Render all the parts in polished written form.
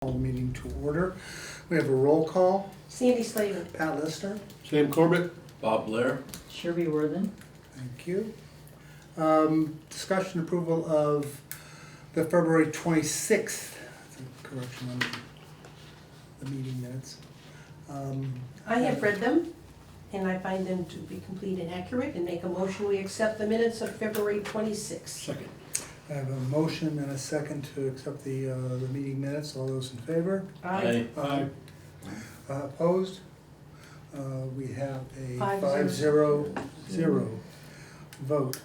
Call the meeting to order. We have a roll call. Sandy Slavin. Pat Lister. Sam Corbett. Bob Blair. Sherby Worthen. Thank you. Discussion approval of the February 26th, that's a correction on the meeting minutes. I have read them, and I find them to be complete and accurate, and make a motion we accept the minutes of February 26th. Second. I have a motion and a second to accept the meeting minutes. All those in favor? Aye. Aye. Opposed? We have a 5-0 vote.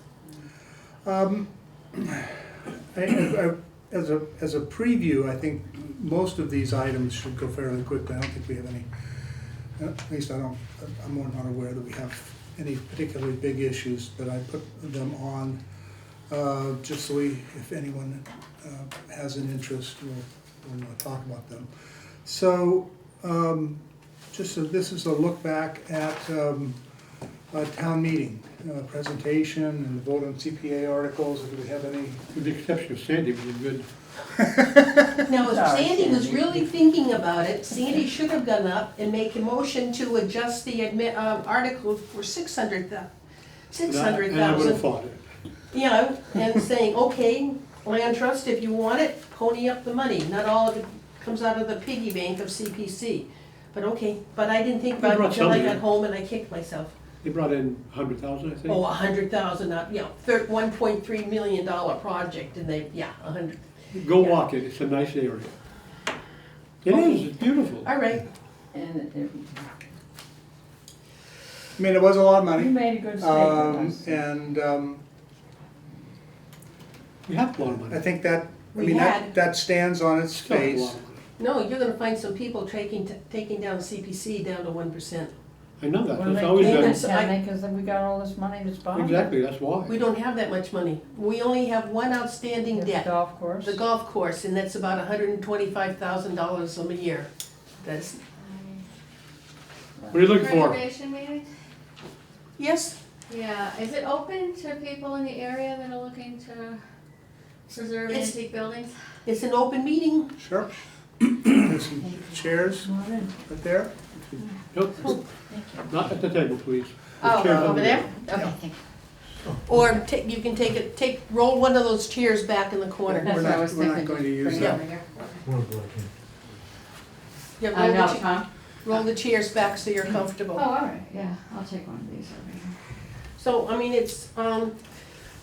As a preview, I think most of these items should go fairly quickly. I don't think we have any, at least I'm not aware that we have any particularly big issues, but I put them on just so if anyone has an interest, we'll talk about them. So, this is a look back at a town meeting presentation and the vote on CPA articles. Do we have any? With the exception of Sandy, we did good. Now, if Sorry, Sandy was Sandy. really thinking about it, Sandy should have gone up and make a motion to adjust the article for And I would have $600,000. fought it. You know, and saying, okay, land trust, if you want it, pony up the money. Not all of it comes out of the piggy bank of CPC. But okay, but I didn't think about it brought until I some got in. home and I kicked myself. They brought in 100,000, I think. Oh, 100,000, $1.3 million project, and they, yeah, 100. Go yeah. walk it, it's a nice area. It Okay. is, it's beautiful. All right, And I mean, it was a lot of you money. made a good statement. And We have a lot of I money. think that, We had- that stands on its Still a face. lot of money. no, you're gonna find some people taking down CPC down to 1%. I know that, When that's they always came been, in, can they, because we got all this money that's behind it. exactly, that's why. We don't have that much money. We only have one outstanding The debt, golf course. the golf course, and that's about $125,000 a year. That's, What are you looking for? Reservation meeting? yes, Yeah, is it open to people in the area that are looking to preserve It's- antique buildings? it's an open meeting. Sure. There's some chairs Come on in. right there. Nope, not at the table, please. Oh, There's chairs over there? Okay, Yeah. thank you. Or you can roll one of those chairs back in the corner. That's We're what I not- was we're not thinking. going to use Bring it that. over here. Yeah, I know, huh? roll the chairs back so you're comfortable. Oh, all right, yeah, I'll take one of these over here. So, I mean, it's,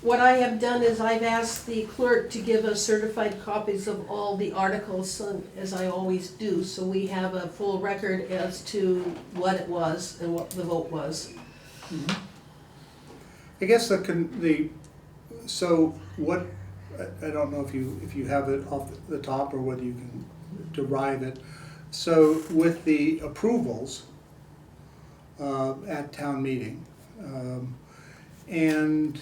what I have done is I've asked the clerk to give us certified copies of all the articles, as I always do, so we have a full record as to what it was and what the vote was. I guess so what, I don't know if you have it off the top or whether you can derive it. So with the approvals at town meeting, and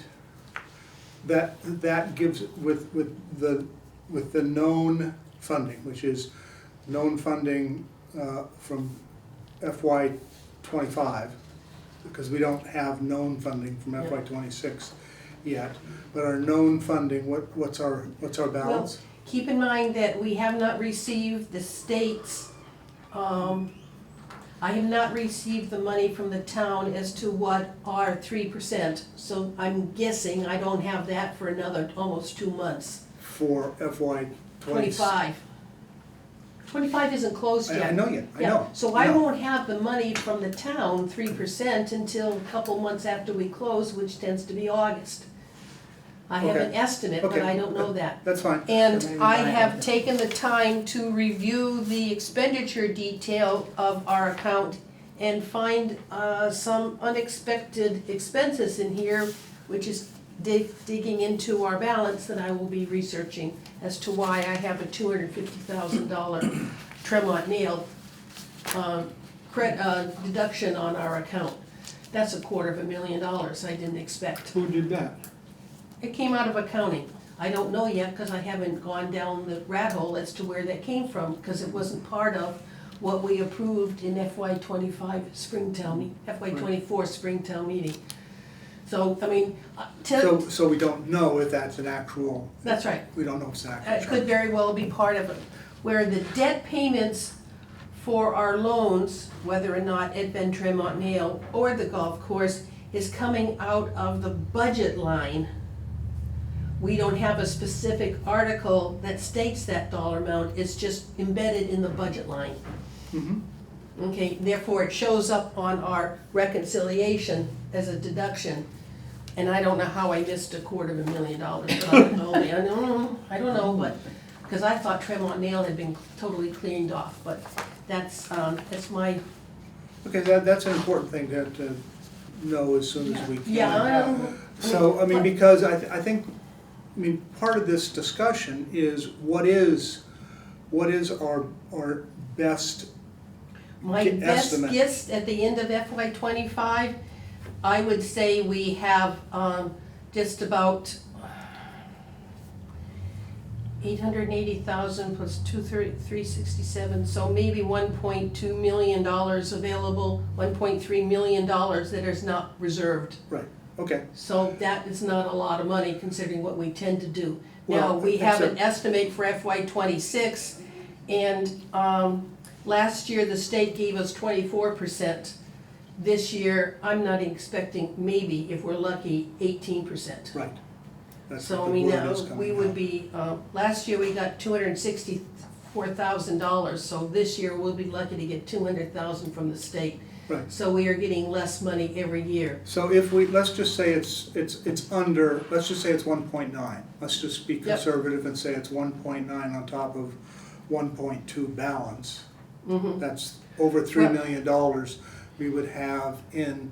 that gives, with the known funding, which is known funding from FY '25, because we don't have known funding from Yeah. FY '26 yet, but our known funding, what's our balance? Keep in mind that we have not received the state's, I have not received the money from the town as to what are 3%. So I'm guessing I don't have that for another almost 2 months. For FY '25. '25 isn't closed yet. I know yet, I Yeah, know. so I won't have the money from the town, 3%, until a couple months after we close, which tends to be August. I have an Okay. estimate, but Okay. I don't know that. That's fine. And Maybe I I have have taken the time to review the expenditure detail of our account and find some unexpected expenses in here, which is digging into our balance that I will be researching as to why I have a $250,000 Tremont nail deduction on our account. That's $250,000 I didn't expect. Who did that? It came out of accounting. I don't know yet, because I haven't gone down the rat hole as to where that came from, because it wasn't part of what we approved in FY '25 Springtown, FY '24 Springtown meeting. So, I mean, So we don't know if that's an actual, that's right. we don't know if it's an It actual could charge. very well be part of where the debt payments for our loans, whether or not at Ben Tremont Nail or the golf course, is coming out of the budget line. We don't have a specific article that states that dollar amount, it's just embedded in the budget line. Mhm. Okay, therefore it shows up on our reconciliation as a deduction. And I don't know how I missed $250,000, but I don't know, but, because I thought Tremont Nail had been totally cleaned off, but that's my, Okay, that's an important thing to know as soon as we can. yeah. So, I mean, because I think, I mean, part of this discussion is what is our best My best estimate? guess at the end of FY '25, I would say we have just about 880,000 plus 367, so maybe $1.2 million available, $1.3 million that is not reserved. Right, okay. So that is not a lot of money considering what we tend to do. Now, Well, we have an except- estimate for FY '26, and last year the state gave us 24%. This year, I'm not expecting, maybe, if we're lucky, 18%. Right. That's So, what I the mean, word is coming we would out. be, last year we got $264,000, so this year we'll be lucky to get 200,000 from the state. Right. So we are getting less money every year. So if we, let's just say it's under, let's just say it's 1.9. Let's just be conservative and say it's 1.9 on top of 1.2 balance. Mhm. That's over $3 million we would have in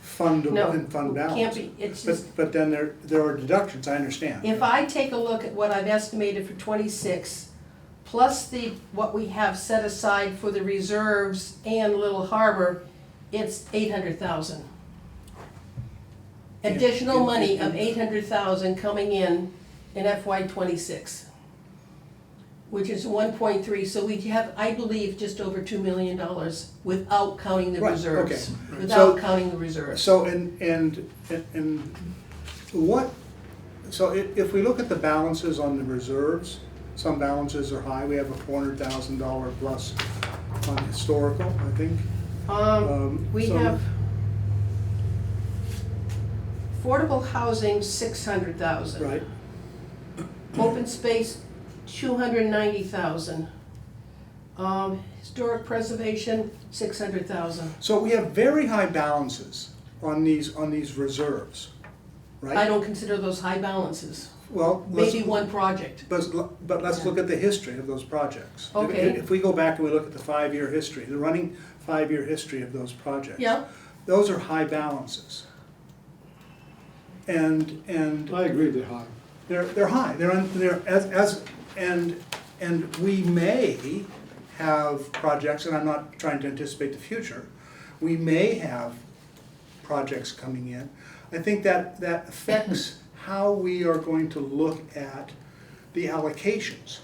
fund No, balance. can't be, it's just, But then there are deductions, I understand. if I take a look at what I've estimated for '26, plus what we have set aside for the reserves and Little Harbor, it's 800,000. Additional money of 800,000 coming in FY '26, which is 1.3, so we have, I believe, just over $2 million without counting the Right, reserves. okay. Without So- counting the reserves. So, and what, so if we look at the balances on the reserves, some balances are high, we have a $400,000 plus on historical, I think. We so- have affordable housing, 600,000. Right, Open space, 290,000. Historic preservation, 600,000. so we have very high balances on these reserves, right? I don't consider those high balances. Well, let's, Maybe one project. but let's look at the history of those projects. Okay. If we go back and we look at the 5-year history, the running 5-year history of those projects. Yeah, Those are high balances. And I agree they're high. they're high, and we may have projects, and I'm not trying to anticipate the future, we may have projects coming in. I think that affects how we are going to look at the allocations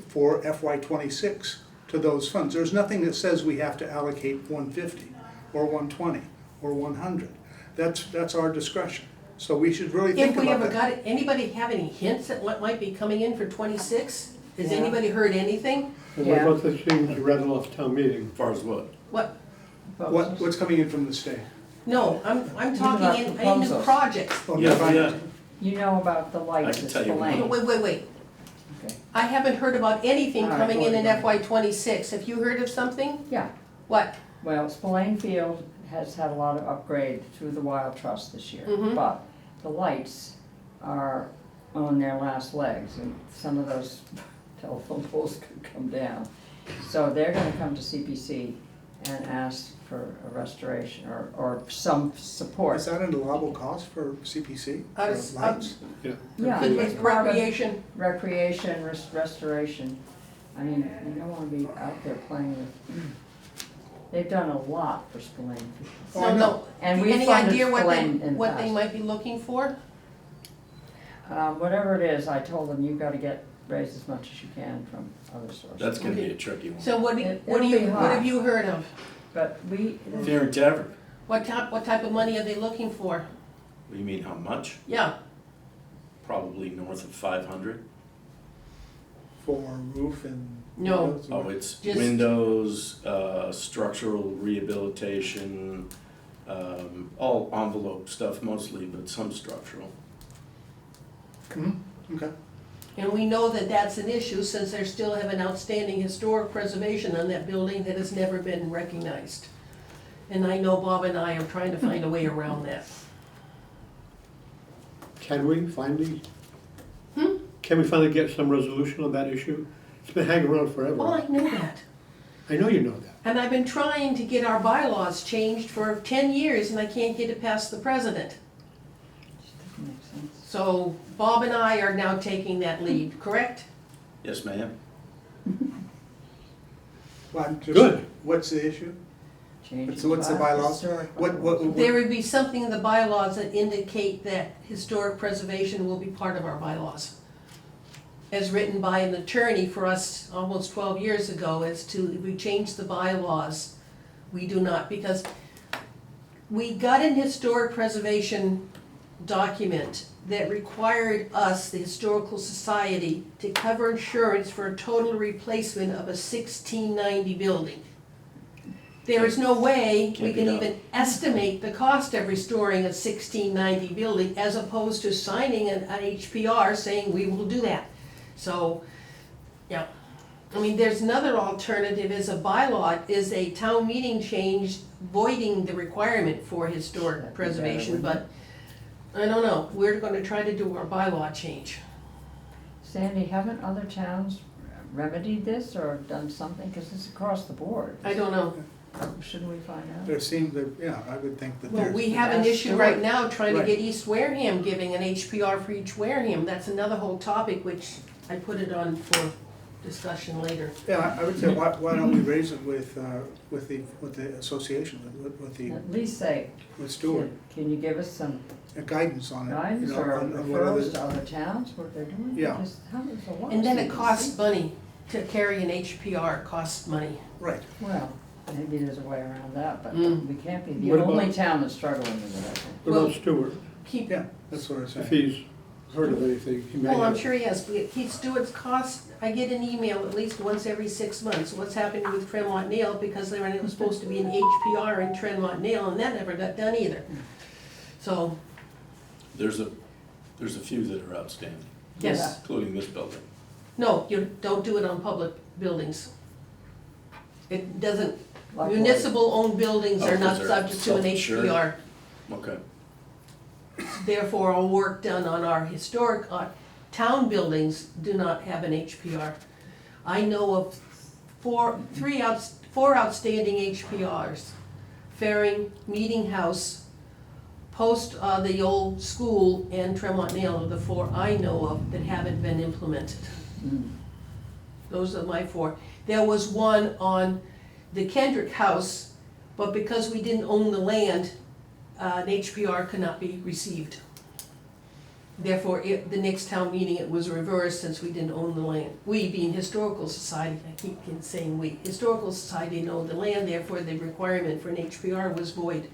for FY '26 to those funds. There's nothing that says we have to allocate 150 or 120 or 100. That's our discretion. So we should really think if we about ever that. got it, anybody have any hints at what might be coming in for '26? Has Yeah. anybody heard anything? And Yeah. what about the things you read off town meeting? As far as what? What, What's coming in from the state? no, I'm about talking into proposals. projects. Oh, Yeah, never mind. yeah. You know about the lights I at can tell you Spillane. Wait. Okay. I haven't heard about anything All right, coming in well, FY '26. Have you heard of something? Yeah, What? well, Spillane Field has had a lot of upgrade through the Wild Trust this year. Mhm. But the lights are on their last legs, and some of those telephone poles could come down. So they're gonna come to CPC and ask for a restoration or some support. Is that an allowable cost for CPC, Out of- for lights? Yeah. Yeah, It's it's part of recreation. recreation, restoration. I mean, you don't wanna be out there playing with, they've done a lot for Spillane. Oh, I No, know. no. And we Any funded idea Spillane in the what they past. might be looking for? Whatever it is, I told them, you've gotta raise as much as you can from other sources. That's gonna be a tricky one. So what It'll be high. have you heard of? But we, Fearing Tavern, What type of money are they looking for? what do you mean, how much? Yeah, Probably north of 500. for roof and? No. windows, or- Oh, it's Just- windows, structural rehabilitation, all envelope stuff mostly, but some structural. Okay. And we know that that's an issue since they still have an outstanding historic preservation on that building that has never been recognized. And I know Bob and I are trying to find a way around that. Can we finally? Hmm? Can we finally get some resolution on that issue? It's been hanging around forever. Well, I know that. I know you know that. And I've been trying to get our bylaws changed for 10 years and I can't get it past the president. Doesn't make sense. So Bob and I are now taking that lead, correct? Yes, ma'am? Well, I'm just- Good. What's the issue? Change So what's the to bylaws? historic What- bylaws. There would be something in the bylaws that indicate that historic preservation will be part of our bylaws. As written by an attorney for us almost 12 years ago, as to if we change the bylaws, we do not, because we got an historic preservation document that required us, the Historical Society, to cover insurance for a total replacement of a 1690 building. There is no way we Can't be can done. even estimate the cost of restoring a 1690 building as opposed to signing an HPR saying we will do that. So, yeah, I mean, there's another alternative is a bylaw, is a town meeting change voiding the requirement for historic That'd be preservation, better, but I don't know, we're gonna try to do our bylaw change. Sandy, haven't other towns remedied this or done something? Because it's across the board. I don't know. Shouldn't we find out? There seems, yeah, I would think that Well, there's. we have an That's issue the right way- now trying to Right. get East Wareham giving an HPR for each Wareham. That's another whole topic, which I put it on for discussion later. Yeah, I would say, why don't we raise it with the association, with the, At least say, with Stewart, can you give us some guidance on it? you guidance know, or on what other- referrals to other towns, what they're doing? Yeah. Because how does the water And then it system costs see- money to carry an HPR, costs money. Right, Well, maybe there's a way around that, but Mm. we can't be the What only about- town that's struggling with it, I think. What about Stewart? Keep, yeah, that's what I'm If saying. he's heard of anything, he may well, I'm have. sure he has, but Keith Stewart's cost, I get an email at least once every 6 months. What's happening with Tremont Nail, because there was supposed to be an HPR in Tremont Nail, and that never got done either. So, There's a few that are outstanding, yes, including this building. no, you don't do it on public buildings. It doesn't, Like what? municipal-owned buildings Oh, are 'cause not they're subject to an self-insured? HPR. Okay. Therefore, all work done on our historic, town buildings do not have an HPR. I know of four outstanding HPRs. Faring, Meeting House, Post, the old school, and Tremont Nail are the four I know of that haven't been implemented. Mm. Those are my four. There was one on the Kendrick House, but because we didn't own the land, an HPR could not be received. Therefore, the next town meeting, it was reversed since we didn't own the land. We being Historical Society, I keep saying we, Historical Society didn't own the land, therefore the requirement for an HPR was void.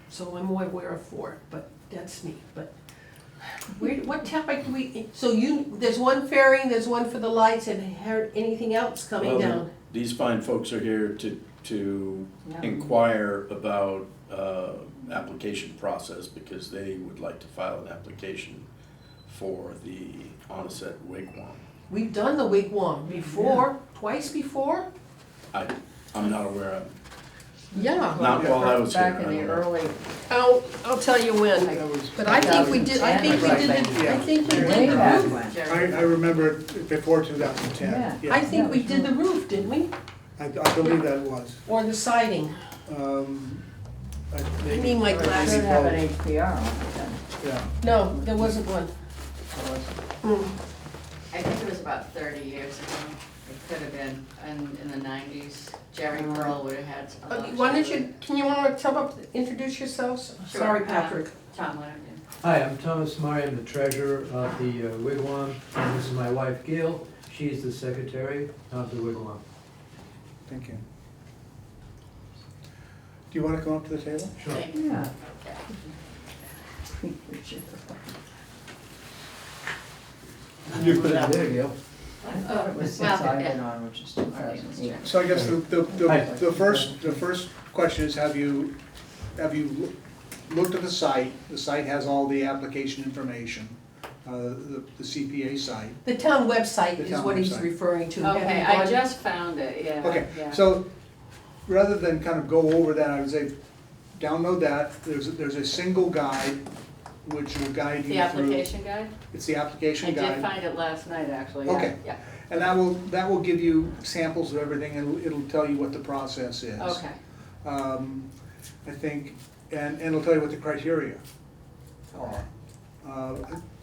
So I'm more aware of four, but that's me, but what topic do we, so there's one fairing, there's one for the lights, have you heard anything else coming Well, down? These fine folks are here to Yeah. inquire about application process because they would like to file an application for the Onset Wigwam. We've done the wigwam before, twice before? I'm not aware of, Yeah. not while I was here. Back in I the don't know. early, I'll tell you when. That was, But I think we did, I think we did, I think we way did the back roof. when. I remember it before 2010. Yeah. I think we did the roof, didn't we? I believe that was. Or the siding. I need my It glasses. should have an HPR on it then. Yeah, No, there wasn't one. So it's- Hmm. I think it was about 30 years ago. It could have been in the 90s. Jerry Pearl would have had a lot. Why don't you, can you want to introduce yourselves? Sure. Sorry, Patrick. Tom Leonard, yeah. Hi, I'm Thomas Murray, I'm the treasurer of the Wigwam, and this is my wife Gail, she's the secretary of the Wigwam. thank you. Do you want to come up to the table? Sure. Thank you. Yeah. You put it There you go. I thought it was since I've been on, which is 2008. So I guess the Hi. the first question is, have you looked at the site? The site has all the application information, the CPA site. The town website The is town what he's website. referring to. Have Okay, you I gone- just found it, yeah, Okay, yeah. so rather than kind of go over that, I would say, download that. There's a single guide which will guide you The through. application guide? It's the application I guide. did find it last night, actually, yeah, Okay. yeah. And that will give you samples of everything, and it'll tell you what the process is. Okay, I think, and it'll tell you what the criteria are. I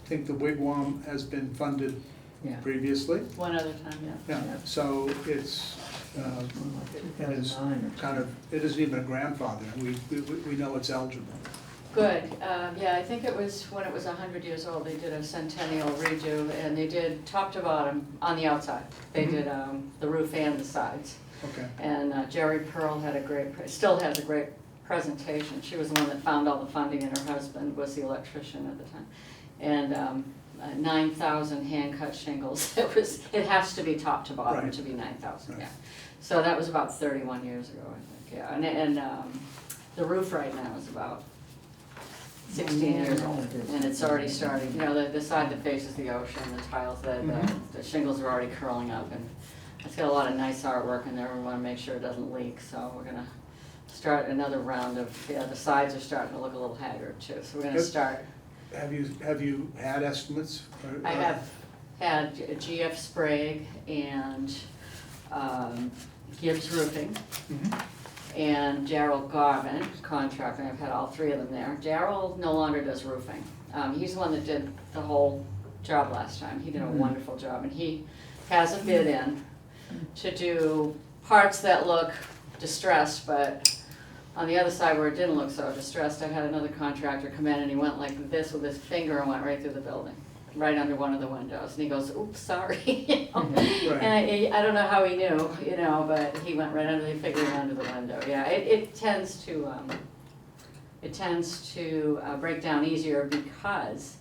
think the wigwam has been funded Yeah. previously. one other time, yeah. Yeah, so it's, it is 2009 or kind of, it isn't even a grandfather. We know it's eligible. Good, yeah, I think it was when it was 100 years old, they did a centennial redo, and they did top to bottom on the outside. They Mhm. did the roof and the sides. Okay. And Jerry Pearl had a still has a great presentation. She was the one that found all the funding, and her husband was the electrician at the time. And 9,000 hand-cut shingles. It has to be top to bottom Right. to be 9,000, Right. yeah. So that was about 31 years ago, I think, yeah. And the roof right now is about 16 years old, and it's already starting, you know, the side that faces the ocean, the tiles, the shingles are already curling up, and it's got a lot of nice artwork in there. We wanna make sure it doesn't leak, so we're gonna start another round of, yeah, the sides are starting to look a little haggard too, so we're gonna Yep. start. Have you had estimates? I have had GF Sprague and Gibbs Roofing Mhm. and Darryl Garvin, contractor. I've had all three of them there. Darryl no longer does roofing. He's the one that did the whole job last time. He did a wonderful job, and he has a bid in to do parts that look distressed, but on the other side where it didn't look so distressed, I had another contractor come in and he went like this with his finger and went right through the building, right under one of the windows. And he goes, oops, sorry. You know? Right. And I don't know how he knew, you know, but he went right under the finger and under the window. Yeah, it tends to break down easier because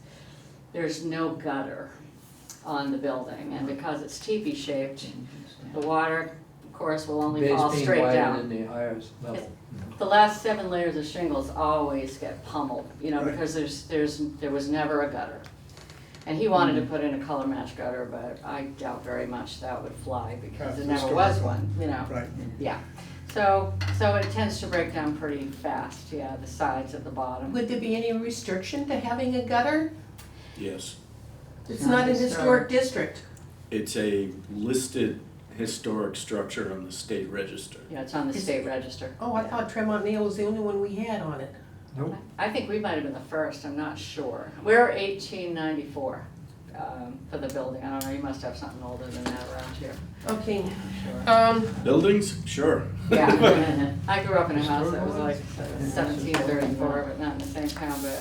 there's no gutter on the building, and because it's teepee shaped, the water, of course, will only fall Base being straight wider down. than the higher level. The last 7 layers of shingles always get pummeled, you know, Right. because there was never a gutter. And he wanted to put in a color match gutter, but I doubt very much that would fly because Yeah, there it's never was historical. one, you know. Right. Yeah, so it tends to break down pretty fast, yeah, the sides at the bottom. Would there be any restriction to having a gutter? Yes. It's not a historic district. It's a listed historic structure on the state register. Yeah, it's on the state register. Oh, I thought Tremont Nail was the only one we had on it. Nope. I think we might have been the first, I'm not sure. We're 1894 for the building. I don't know, you must have something older than that around here. Okay, Sure. Buildings? Sure. Yeah, I grew up in a house that was like 1734, but not in the same town, but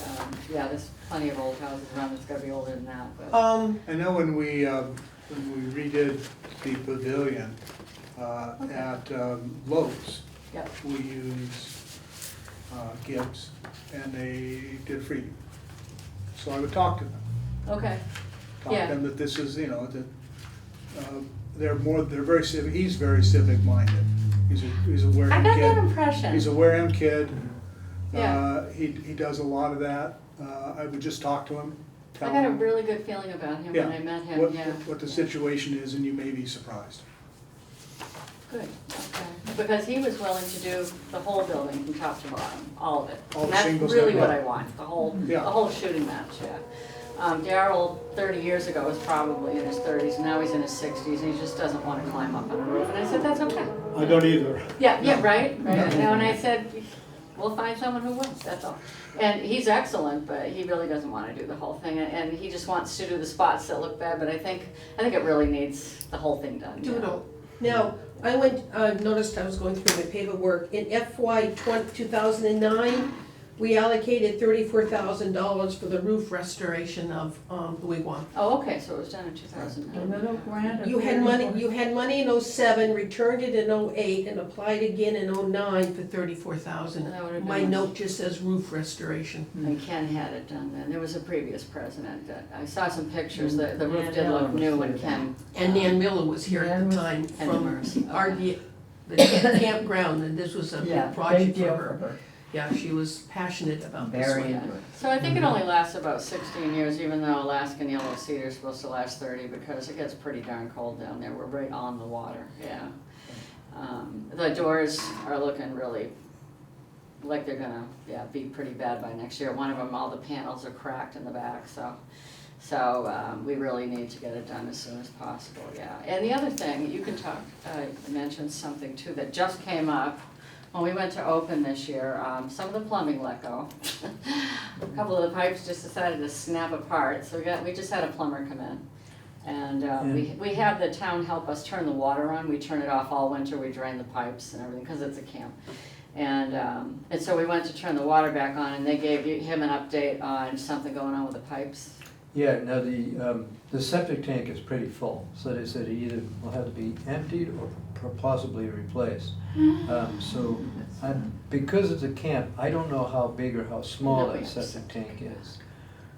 yeah, there's plenty of old houses around that's gotta be older than that, but. I know when we redid the pavilion at Lowe's, Yep. we used Gibbs, and they did free. So I would talk to them, Okay, talk Yeah. to them that this is, you know, that they're very civic, he's very civic minded. He's a Wareham I got that kid. impression. He's a Wareham kid. Yeah. He does a lot of that. I would just talk to him, I tell got a him really good feeling about him Yeah. when I met him, what, yeah. what the situation is, and you may be surprised. Good, okay. Because he was willing to do the whole building from top to bottom, all of it. All the And shingles, that's really what yeah. I want, the whole Yeah. shooting match, yeah. Darryl, 30 years ago, was probably in his 30s, and now he's in his 60s, and he just doesn't want to climb up on a roof. And I said, that's okay. I don't either. Yeah, right. You know, and I said, we'll find someone who will, that's all. And he's excellent, but he really doesn't want to do the whole thing, and he just wants to do the spots that look bad, but I think it really needs the whole thing done. do it all. Now, I noticed I was going through my paperwork, in FY 2009, We allocated $34,000 for the roof restoration of the wigwam. Oh, okay, so it was done in 2009. A little grant of You had money, 34. you had money in '07, returned it in '08, and applied again in '09 for $34,000. That would've My been- note just says roof restoration. And Ken had it done then. There was a previous president that, I saw some pictures, the roof Nan did Miller look was new there and Ken. And Nan Miller was here at Nan the was- time And from Demers, okay. the campground, and this was a Yeah, big project big for deal her. Yeah, she was passionate about this Very one. into it. So I think it only lasts about 16 years, even though Alaskan yellow cedar is supposed to last 30, because it gets pretty darn cold down there. We're right on the water, yeah. The doors are looking really like they're gonna, be pretty bad by next year. One of them, all the panels are cracked in the back, so we really need to get it done as soon as possible, yeah. And the other thing, you can talk, mention something too that just came up. When we went to open this year, some of the plumbing let go. A couple of the pipes just decided to snap apart, so we just had a plumber come in. And we have the town help us turn the water on. We turn it off all winter, we drain the pipes and everything, because it's a camp. And so we went to turn the water back on, and they gave him an update on something going on with the pipes. Yeah, now the septic tank is pretty full, so they said it either will have to be emptied or possibly replaced. So, because it's a camp, I don't know how big or how small No, that yeah, septic tank is.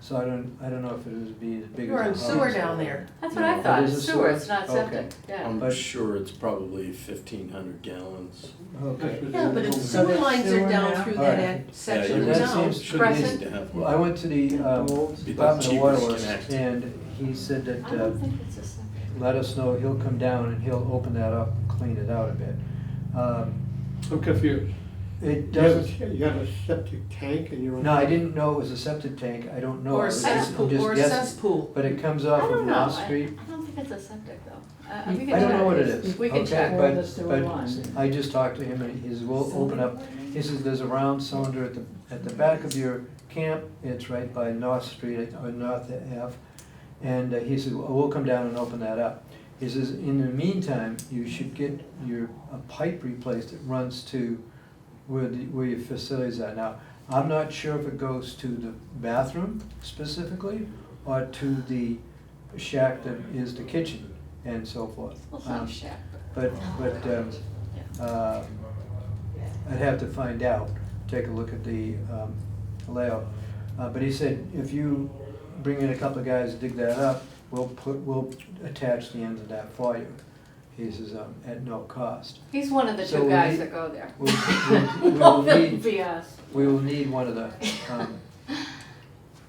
So I don't know if it would be as big as. You're a in house. sewer down there. That's what I Oh, thought, it is it's a sewer, sewer? it's not Okay. septic, yeah. I'm But- sure it's probably 1,500 gallons. Okay. Yeah, but if the So sewer the lines are sewer down now? through Alright. that section Yeah, of that town. seems- Should Crescent? need to have Well, one. I went to the Be Department of cheapest Waterworks, connect. and he said I that, don't think it's a septic. let us know, he'll come down and he'll open that up, clean it out a bit. I'm confused. It You have doesn't, you have a septic tank and you're on. no, I didn't know it was a septic tank, I don't know. Or I a was just- I'm cesspool, just or a guessing. cesspool. But it comes I off don't of know, North I Street. don't think it's a septic though. I We can don't know check. what it is. We can okay, check. Or the sewer but line. I just talked to him and he says, we'll open up, he says, there's a round cylinder at the back of your camp, it's right by North Street, or North Ave. And he said, well, we'll come down and open that up. He says, in the meantime, you should get a pipe replaced that runs to where your facilities are. Now, I'm not sure if it goes to the bathroom specifically, or to the shack that is the kitchen and so forth. Well, it's not a shack, But I'd have to find out, take a look at the layout. But he said, if you bring in a couple of guys to dig that up, we'll attach the ends of that for you. He says, at no cost. He's one of the So two we guys need- that go there. We'll That would need, be us. we will need one of the,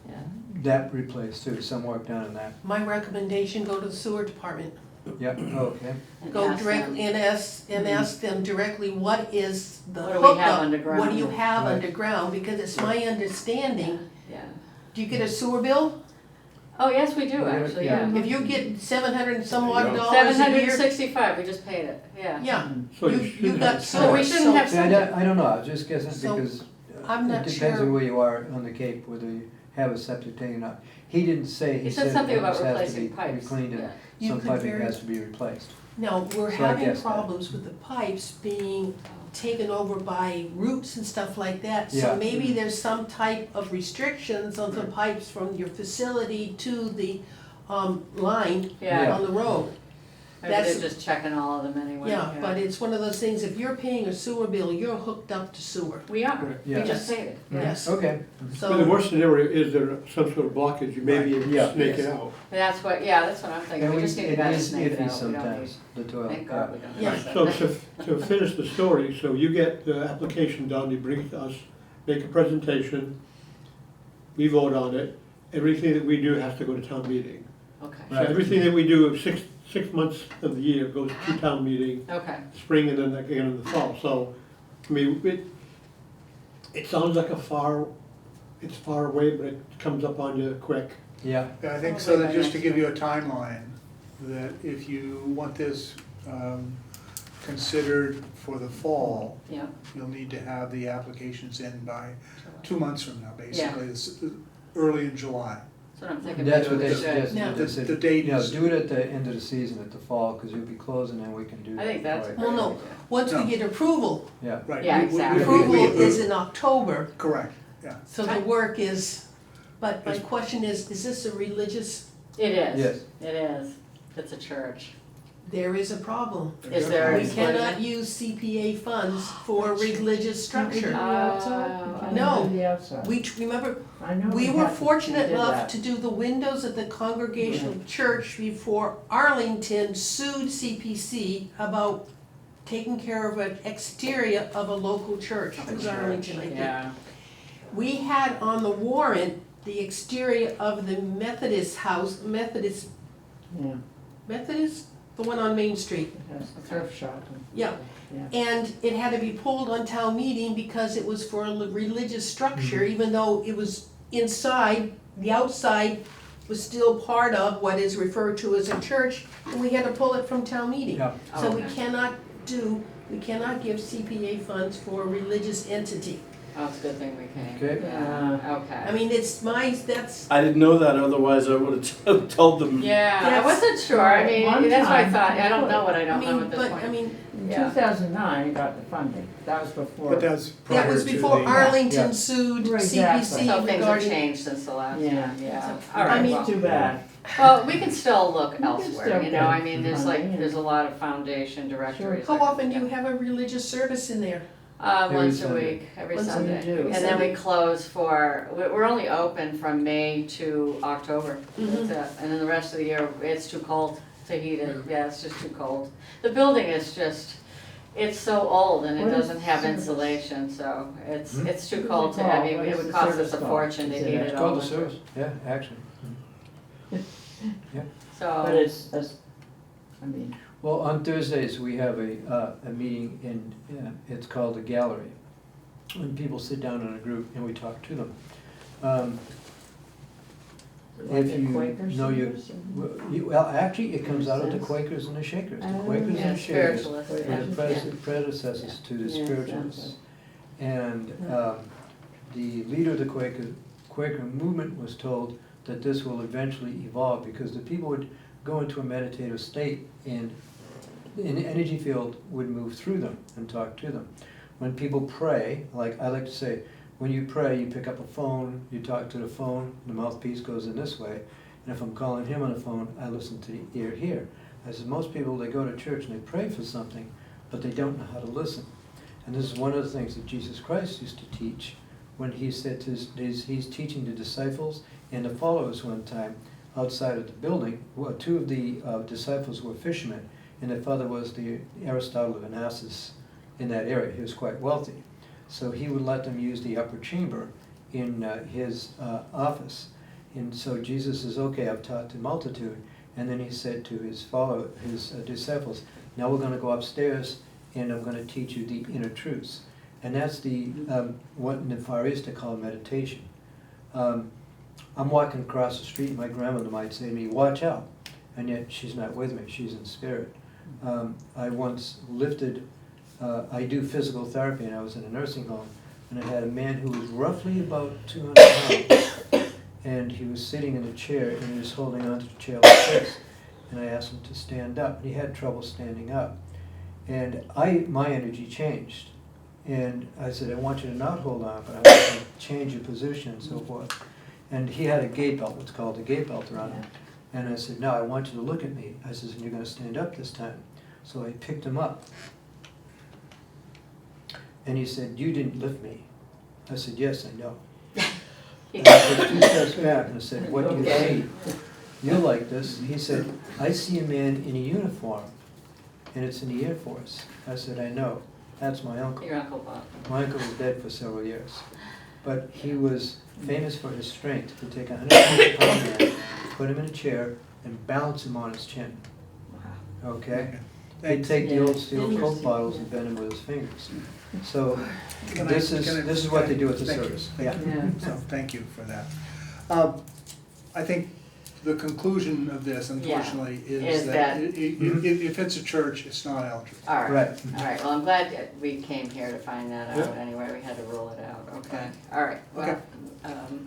Yeah. that replaced too, some work done on that. My recommendation, go to the sewer department. Yep, okay. And Go ask directly them. and ask them directly, what is the What do we have hookup? underground? What do you have Right. underground? Because it's my understanding, Yeah. do you get a sewer bill? Oh, yes, we do, Yeah, actually, yeah. yeah. If you get 700 and some odd There you go. dollars a 765, we just paid it, yeah. yeah, So you shouldn't got have- So we sewer, shouldn't have See, I don't know, I was just guessing So, because I'm not it depends sure. on where you are on the Cape, whether you have a septic tank or not. He didn't say, He he said said something about pipes has to replacing be pipes. cleaned Yeah. and You some could piping very- has to be replaced. Now, we're So I having guess that- problems with the pipes being taken over by roots and stuff like that. So Yeah. maybe there's some type of restrictions on the pipes from your facility to the line Yeah. on the road. Maybe That's- they're just checking all of them anyway. Yeah, but it's one of those things, if you're paying a sewer bill, you're hooked up to sewer. We are, Correct. we Yeah. just paid it, yeah. Yes. Okay, But the So, worst scenario is there some sort of blockage, you may be able Yeah. to snake it Yes. out. That's what, yeah, that's what I'm thinking, and we just need to it kind of is snake it iffy out, we don't need, sometimes, the toilet. thank God we don't Yeah. have So that. to finish the story, so you get the application done, you bring it to us, make a presentation, we vote on it, everything that we do has to go to town meeting. Okay, So Right. everything that we do, six months of the year goes to town meeting, okay, spring and then again in the fall, so, I mean, it sounds like it's far away, but it comes up on you quick. Yeah, Yeah, I think so that just to give you a timeline, that if you want this considered for the fall, yeah, you'll need to have the applications in by 2 months from now, basically, early in July. that's what I'm thinking. that's what maybe they we should. suggested. Yeah. They said, The date you know, is- do it at the end of the season, at the fall, because you'll be closing and we can do that. I think that's a for great you. Well, no. idea. once we No. get approval, Yeah, Right. Yeah, we- exactly. approval we- is in October. Correct. Yeah. So the work is, but my question is this a religious, It is. Yes. It is. It's a church. there is a problem. Is there We exclusion? cannot use CPA funds for religious Can't we do the structure. outside? We can't No. do the outside. Remember, I know we we were had- fortunate we did enough that. to do the windows at the Congregational Church before Arlington sued CPC about taking care of an exterior of a local church. It was Arlington, I think. Yeah. We had on the warrant the exterior of the Methodist house, Methodist, Yeah, the one on Main Street. it has a thrift shop. and- Yeah. Yeah. And it had to be pulled on town meeting because it was for a religious structure, even though it was inside, the outside was still part of what is referred to as a church, and we had to pull it from town meeting. Yeah. So we Okay. cannot give CPA funds for a religious entity. Oh, it's a good thing we came. Okay. Yeah, I okay. mean, that's, I didn't know that, otherwise I would have told them. Yeah, I That's- wasn't sure. I mean, One that's why I time- thought, I don't know what I I don't know mean, at this but, point. I mean, In Yeah. 2009, you got the funding. That was before. But that's prior that was to before the- Arlington Yeah. sued Right, CPC exactly. So things have regarding. changed since the last Yeah. time, yeah. I All right, mean- well, Too bad. well, we can still look can elsewhere, still you know, I get mean, there's money like, and- there's a lot of foundation directories. How I can often do you get. have a religious service in there? Every Once a Sunday. week, every Once a Sunday. week, do. And then we close for, we're only open from May to October. Mhm. That's it. And then the rest of the year, it's too cold to heat it, yeah, it's just too cold. The building is just, it's so old and it What is doesn't have service? insulation, so it's Hmm? it's too What is cold it to, I called? mean, What it is would the cost us service a called? fortune to Is it heat a- it It's all called the winter. service, yeah, actually. But So, it's, I mean, Well, on Thursdays, we have a meeting in, it's called a gallery. And people sit down in a group and we talk to them. like If the you Quakers know your, service and- well, actually, it comes out of the Sense. Quakers and the Shakers. The Oh. Quakers and yeah, the Shakers spiritualist, were yeah. the predecessors to the Yeah, spiritualists. And Yeah. the leader of the Quaker movement was told that this will eventually evolve because the people would go into a meditative state and an energy field would move through them and talk to them. When people pray, like I like to say, when you pray, you pick up a phone, you talk to the phone, the mouthpiece goes in this way, and if I'm calling him on the phone, I listen to the ear here. I said, most people, they go to church and they pray for something, but they don't know how to listen. And this is one of the things that Jesus Christ used to teach when he said to he's teaching the disciples and the followers one time outside of the building. Well, two of the disciples were fishermen, and their father was the Aristotle of Onassis in that area. He was quite wealthy. So he would let them use the upper chamber in his office. And so Jesus says, okay, I've taught the multitude. And then he said to his disciples, now we're going to go upstairs and I'm going to teach you the inner truths. And that's the what in the Far East they call meditation. I'm walking across the street and my grandmother might say to me, watch out. And yet she's not with me, she's in spirit. I once lifted, I do physical therapy and I was in a nursing home and I had a man who was roughly about 200 pounds and he was sitting in a chair and he was holding onto the chair like this. And I asked him to stand up and he had trouble standing up. And my energy changed. And I said, I want you to not hold on, but I want you to change your position and so forth. And he had a gait belt, what's called a gait belt around him. And I said, no, I want you to look at me. I said, and you're going to stand up this time. So I picked him up. And he said, you didn't lift me. I said, yes, I know. And I took 2 steps back and I said, what do you see? You're like this. He said, I see a man in a uniform, and it's in the Air Force. I said, I know. That's my uncle. Your Uncle Bob. My uncle was dead for several years. But he was famous for his strength to take a 150-pound man, put him in a chair, and balance him on his chin. Okay? He'd Thanks. take the old steel Coke Interesting. bottles and bend them with his fingers. So Can I- this can I- is what they do at the Thank you. service. Thank you. Yeah. So, thank you for that. I think the conclusion of this, unfortunately, Is is that- that if it's a church, it's not eligible. All right. Right. All right, well, I'm glad that we came here to find that out Yeah. anyway, we had to rule it out, okay. Fine. All right, well, Okay.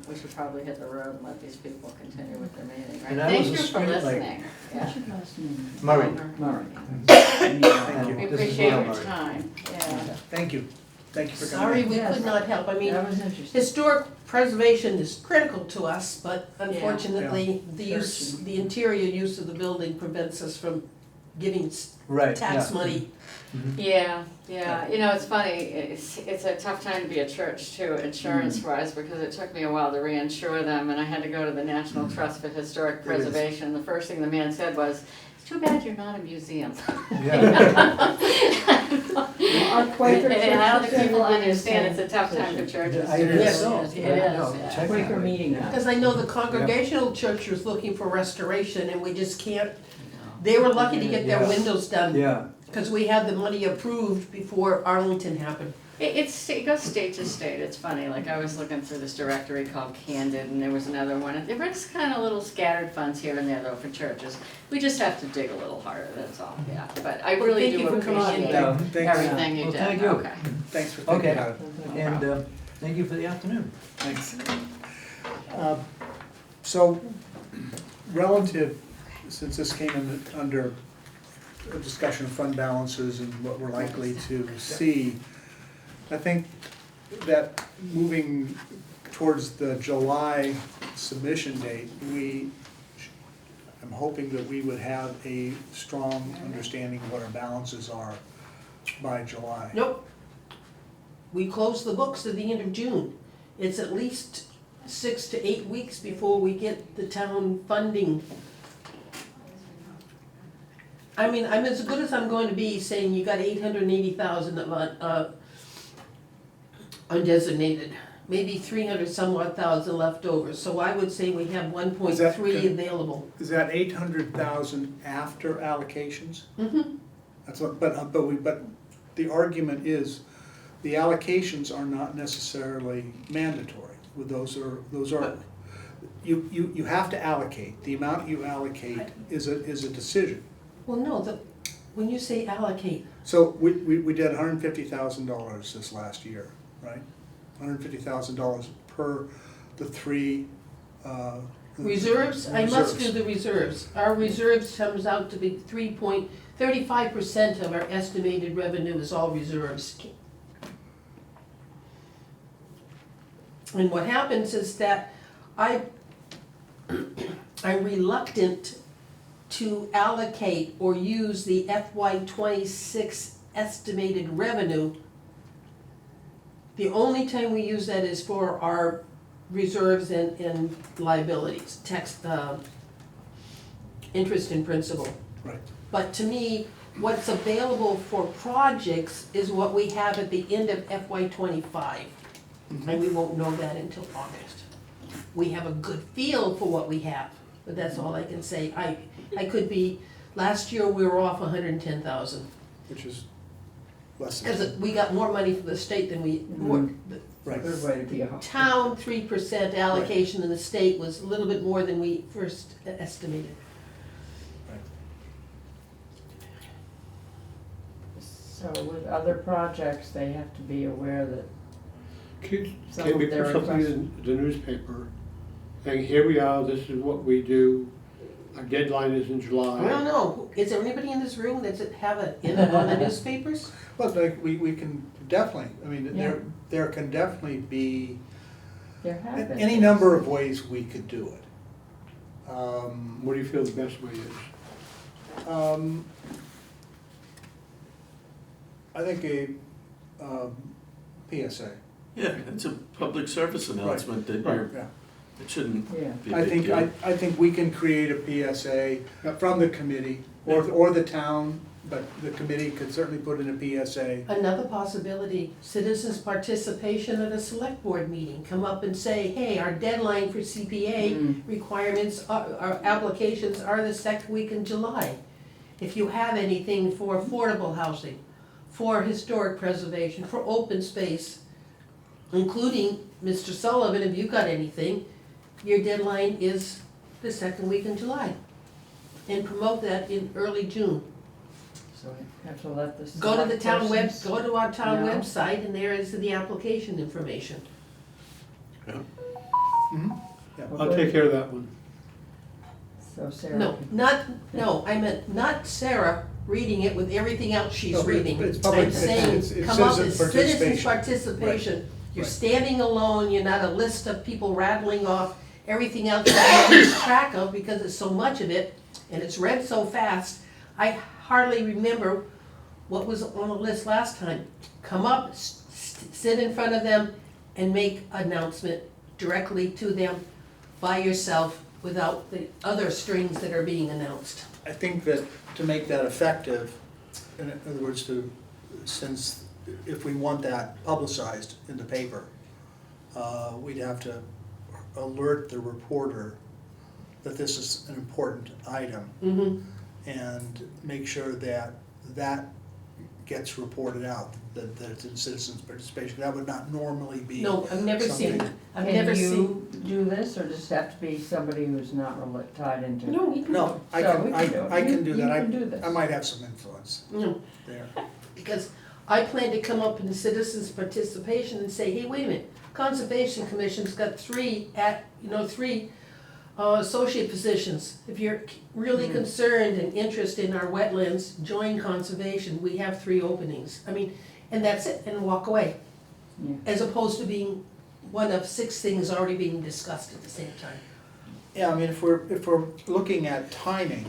we should probably hit the road and let these people continue with their meeting, right? And I Thank was you a for straight, like- listening. What's Yeah. your last name? Murray. Murray. Thank We you. This is appreciate Will your Murray. time, yeah. Thank you. Thank you for coming. Sorry, we Yes. could not help. I mean, That was interesting. historic preservation is critical to us, but unfortunately, the interior use of the building prevents us from giving Right, tax yeah. money. Yeah, you know, it's funny, it's a tough time to be a church too, insurance wise, because it took me a while to reinsure them, and I had to go to the National Trust for Historic is. Preservation. The first thing the man said was, "It's too bad you're not a museum." Yeah. Our Quaker And I don't church think people is in the understand same it's a tough time for position. churches. I It guess is, so. it Yeah, is, no, yeah. check Quaker that. meeting house. Because I know the Congregational Church was looking for restoration and we just can't, they were lucky to get their Yeah. windows done. Yeah, Because we had the money approved before Arlington happened. It goes state to state, it's funny, like I was looking through this directory called Candid, and there was another one, and there's kind of little scattered funds here and there though for churches. We just have to dig a little harder, that's all, yeah, but I really Thank do you for coming in. appreciate Yeah. Thanks, everything you Well, did, thank you. okay. thanks for thinking okay, about it. and, thank you for the afternoon. Thanks. So, relative, since this came in under a discussion of fund balances and what we're likely to see, I think that moving towards the July submission date, I'm hoping that we would have a strong understanding of what our balances are by July. Nope. We close the books at the end of June. It's at least 6 to 8 weeks before we get the town funding. I mean, I'm as good as I'm going to be saying you got 880,000 of undesignated, maybe 300 somewhat thousand left over. So I would say we have 1.3 available. Is that 800,000 after allocations? Mm-hmm. That's what, but the argument is, the allocations are not necessarily mandatory. Those are, you have to allocate. The amount you allocate is a decision. Well, no, when you say allocate, So we did $150,000 this last year, right? $150,000 per the three, reserves, I must do reserves. the reserves. Our reserves comes out to be 35% of our estimated revenue is all reserves. And what happens is that I'm reluctant to allocate or use the FY '26 estimated revenue. The only time we use that is for our reserves and liabilities, interest and principal. Right. But to me, what's available for projects is what we have at the end of FY '25. And we won't know that until August. We have a good feel for what we have, but that's all I can say. I could be, last year we were off 110,000. Which is less Because than, we got more money from the state than we, the right. Good way to be a. town 3% allocation in the state was a little bit more than we first estimated. So with other projects, they have to be aware that Can Some can we of their put something in the newspaper, saying, here we are, this is what we do, our deadline is in July? I don't know, is there anybody in this room that's have it in on the newspapers? Well, like, we can definitely, I mean, there can definitely be there have been. any number of ways we could do it. What do you feel the best way is? I think a PSA. Yeah, it's a public service announcement that you're, Yeah. it shouldn't Yeah. be a I big think, deal. I think we can create a PSA from the committee, or the town, but the committee could certainly put in a PSA. Another possibility, citizens' participation at a select board meeting, come up and say, hey, our deadline for CPA requirements, our applications are the second week in July. If you have anything for affordable housing, for historic preservation, for open space, including Mr. Sullivan, if you got anything, your deadline is the second week in July. And promote that in early June. So we have to let the. Go to the town web, persons- go to our town know. website, and there is the application information. Mhm. I'll take care of that one. So Sarah. No, can- I meant not Sarah, reading it with everything else she's No, but reading. it's public- I'm saying, it's come up citizen with citizens participation. participation. You're Right. standing alone, you're not a list of people rattling off everything else that you lose track of because there's so much of it, and it's read so fast. I hardly remember what was on the list last time. Come up, sit in front of them, and make announcement directly to them by yourself without the other strings that are being announced. I think that to make that effective, in other words, since if we want that publicized in the paper, we'd have to alert the reporter that this is an important item Mm-hmm. and make sure that that gets reported out, that it's in citizens' participation. That would not normally be. No, I've never seen, something- I've never Can seen. you do this, or does it have to be somebody who's not tied into? No, we can. No, I So can, we can do it. I can do You that. can do this. I might have some influence No, there. because I plan to come up in citizens' participation and say, hey, wait a minute, Conservation Commission's got three associate positions. If you're really concerned and interested in our wetlands, join conservation, we have 3 openings. I mean, and that's it, and walk away. Yeah. As opposed to being one of 6 things already being discussed at the same time. Yeah, I mean, if we're looking at timing,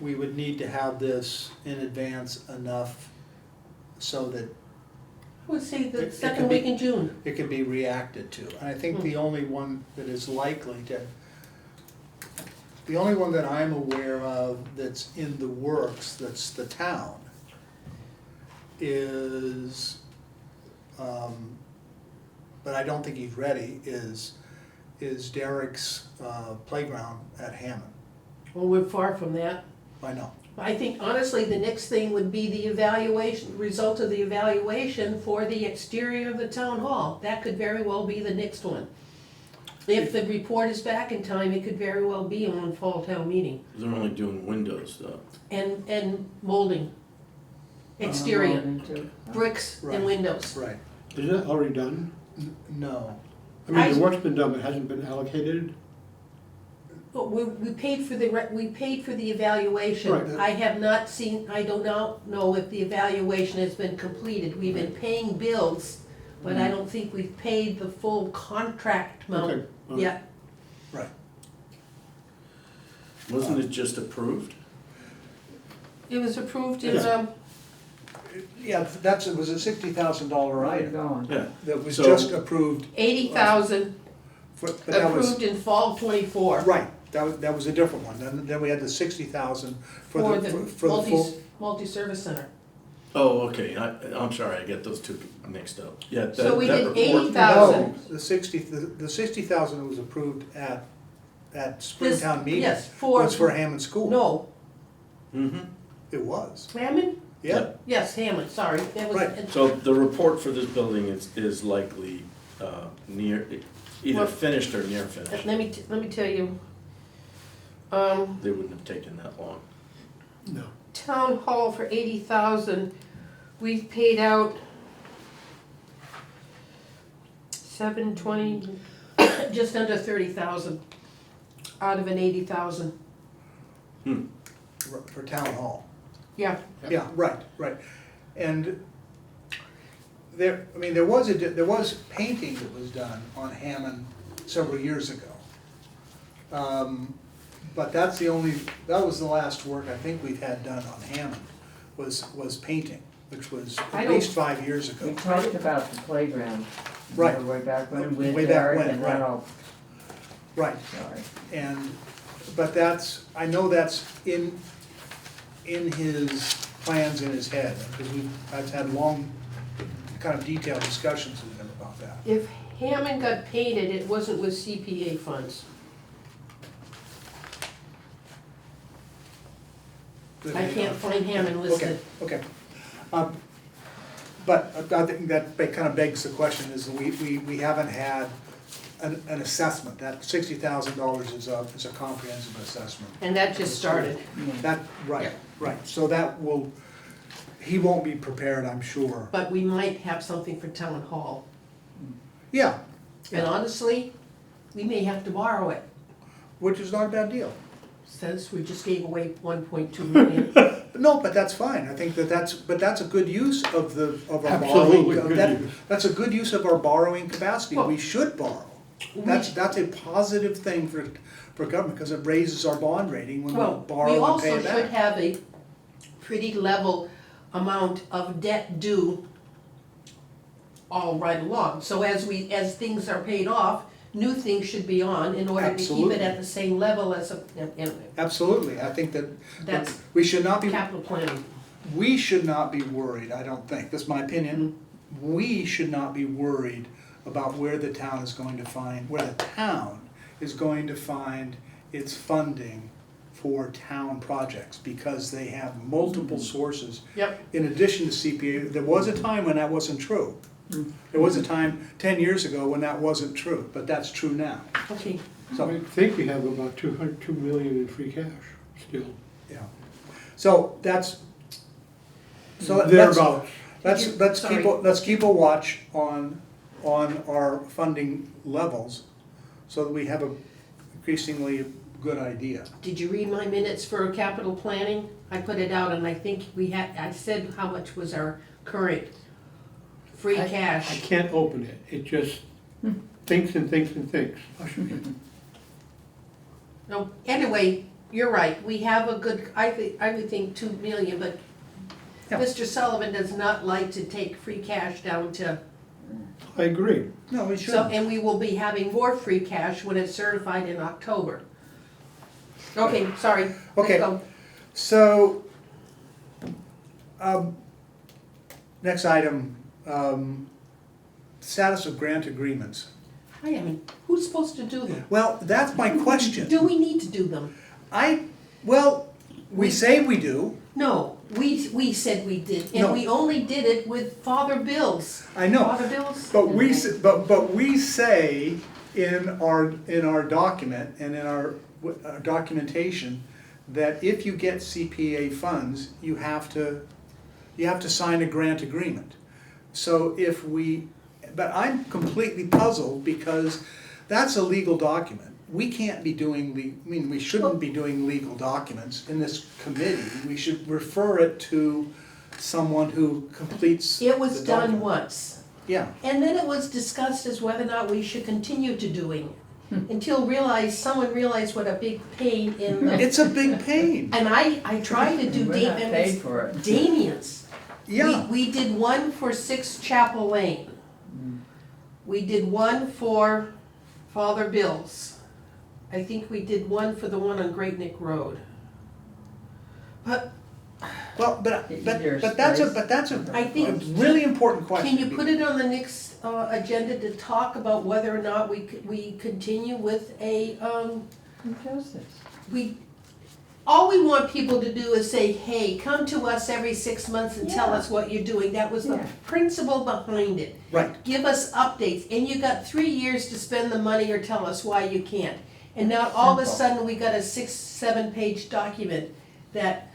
we would need to have this in advance enough so that I would say the It second could be- week in June. it can be reacted to. And I think the only one that is likely to, the only one that I'm aware of that's in the works, that's the town, is, but I don't think he's ready, is Derek's playground at Hammond. Well, we're far from that. I know. I think honestly, the next thing would be the evaluation, result of the evaluation for the exterior of the town hall. That could very well be the next one. If the report is back in time, it could very well be on fall town meeting. They're only doing windows though. And molding, exterior, Molding too. bricks Right. and windows. Right. Is that already done? No. I mean, the work's been done, but hasn't been allocated? But we paid for we paid for the evaluation. Right. I have not seen, I do not know if the evaluation has been completed. We've been paying bills, but I don't think we've paid the full contract amount Okay, all right. yet. Right. Wasn't it just approved? It was approved in, Yeah. Yeah, it was a $60,000 Where are you item going? Yeah. that was So- just approved, 80,000 but that was, approved in fall '24 right, that was a different one. Then we had the 60,000 for the full. multi-service center. Oh, okay, I'm sorry, I get those two mixed up. Yeah, that, So we that did report- 80,000. No, the 60,000 was approved at Springtown meeting. Yes, Was for Hammond School. No, Mhm. It was, Hammond? yeah. Yes, Hammond, sorry. That was- Right. So the report for this building is likely near, either Well, finished or near finished. Let me tell you. They wouldn't have taken that long. No. Town hall for 80,000, we've paid out 720, just under 30,000 out of an 80,000. For town hall. Yeah, Yeah, right. And there was painting that was done on Hammond several years ago. But that was the last work I think we've had done on Hammond, was painting, which was I at don't- least 5 years We ago. talked about the playground. Right. Way back when, with Way back Derek when, and right. that all, Right, sorry. but I know that's in his plans in his head, because I've had long, kind of detailed discussions with him about that. if Hammond got painted, it wasn't with CPA funds. I can't find Hammond listed. Okay. But I think that kind of begs the question, is we haven't had an assessment. That $60,000 is a comprehensive assessment. And that just started. That, right. So he won't be prepared, I'm sure. But we might have something for town hall. Yeah, And honestly, we may have to borrow it, which is not a bad deal. since we just gave away 1.2 million. No, but that's fine, I think but that's a good use of our Absolutely borrowing. good use. That's a good use of our borrowing capacity, Well, we should borrow. That's a positive thing for government, because it raises our bond rating when we Well, we borrow and pay also it should back. have a pretty level amount of debt due all right along. So as things are paid off, new things should be on in order to keep Absolutely. it at the same level as anyway, Absolutely, I think that that's we should not be, capital planning. we should not be worried, I don't think, this is my opinion, we should not be worried about where the town is going to find its funding for town projects, because they have multiple sources. Yep. In addition to CPA, there was a time when that wasn't true. There was a time 10 years ago when that wasn't true, but that's true now. Okay, So, I think we have about 2 million in free cash still. yeah. So that's, so Thereabouts. let's keep a watch on our funding levels, so that we have a increasingly good idea. did you read my minutes for capital planning? I put it out and I think I said how much was our current free I cash. can't open it, it just thinks and thinks and thinks. No, anyway, you're right, we have a good, I would think 2 million, but Yeah. Mr. Sullivan does not like to take free cash down to, I agree. No, we so, shouldn't. and we will be having more free cash when it's certified in October. Okay, sorry, let's Okay. go. So, next item, status of grant agreements. I mean, who's supposed to do them? Well, that's my question. Do we need to do them? We say we do, No, we said we did, No. and we only did it with Father Bills. I know, Father Bills? but we say in our document and in our documentation that if you get CPA funds, you have to sign a grant agreement. So but I'm completely puzzled, because that's a legal document. We can't be doing we shouldn't be doing legal documents in this committee. We should refer it to someone who completes It was the done document. once, Yeah, and then it was discussed as whether or not we should continue to doing it, until someone realized what a big pain in the, it's a big pain. and I tried to do We're not paid for it. Damien's. Yeah, We did one for 6 Chapel Lane. We did one for Father Bills. I think we did one for the one on Great Neck Road. But well, but that's a I think- really important question. can you put it on the next agenda to talk about whether or not we continue with a, Who does this? all we want people to do is say, hey, come to us every 6 months and tell Yeah. us what you're doing. That was the Yeah. principle behind it. Right, Give us updates, and you got 3 years to spend the money or tell us why you can't. And now all of a Simple. sudden, we got a 6-7 page document that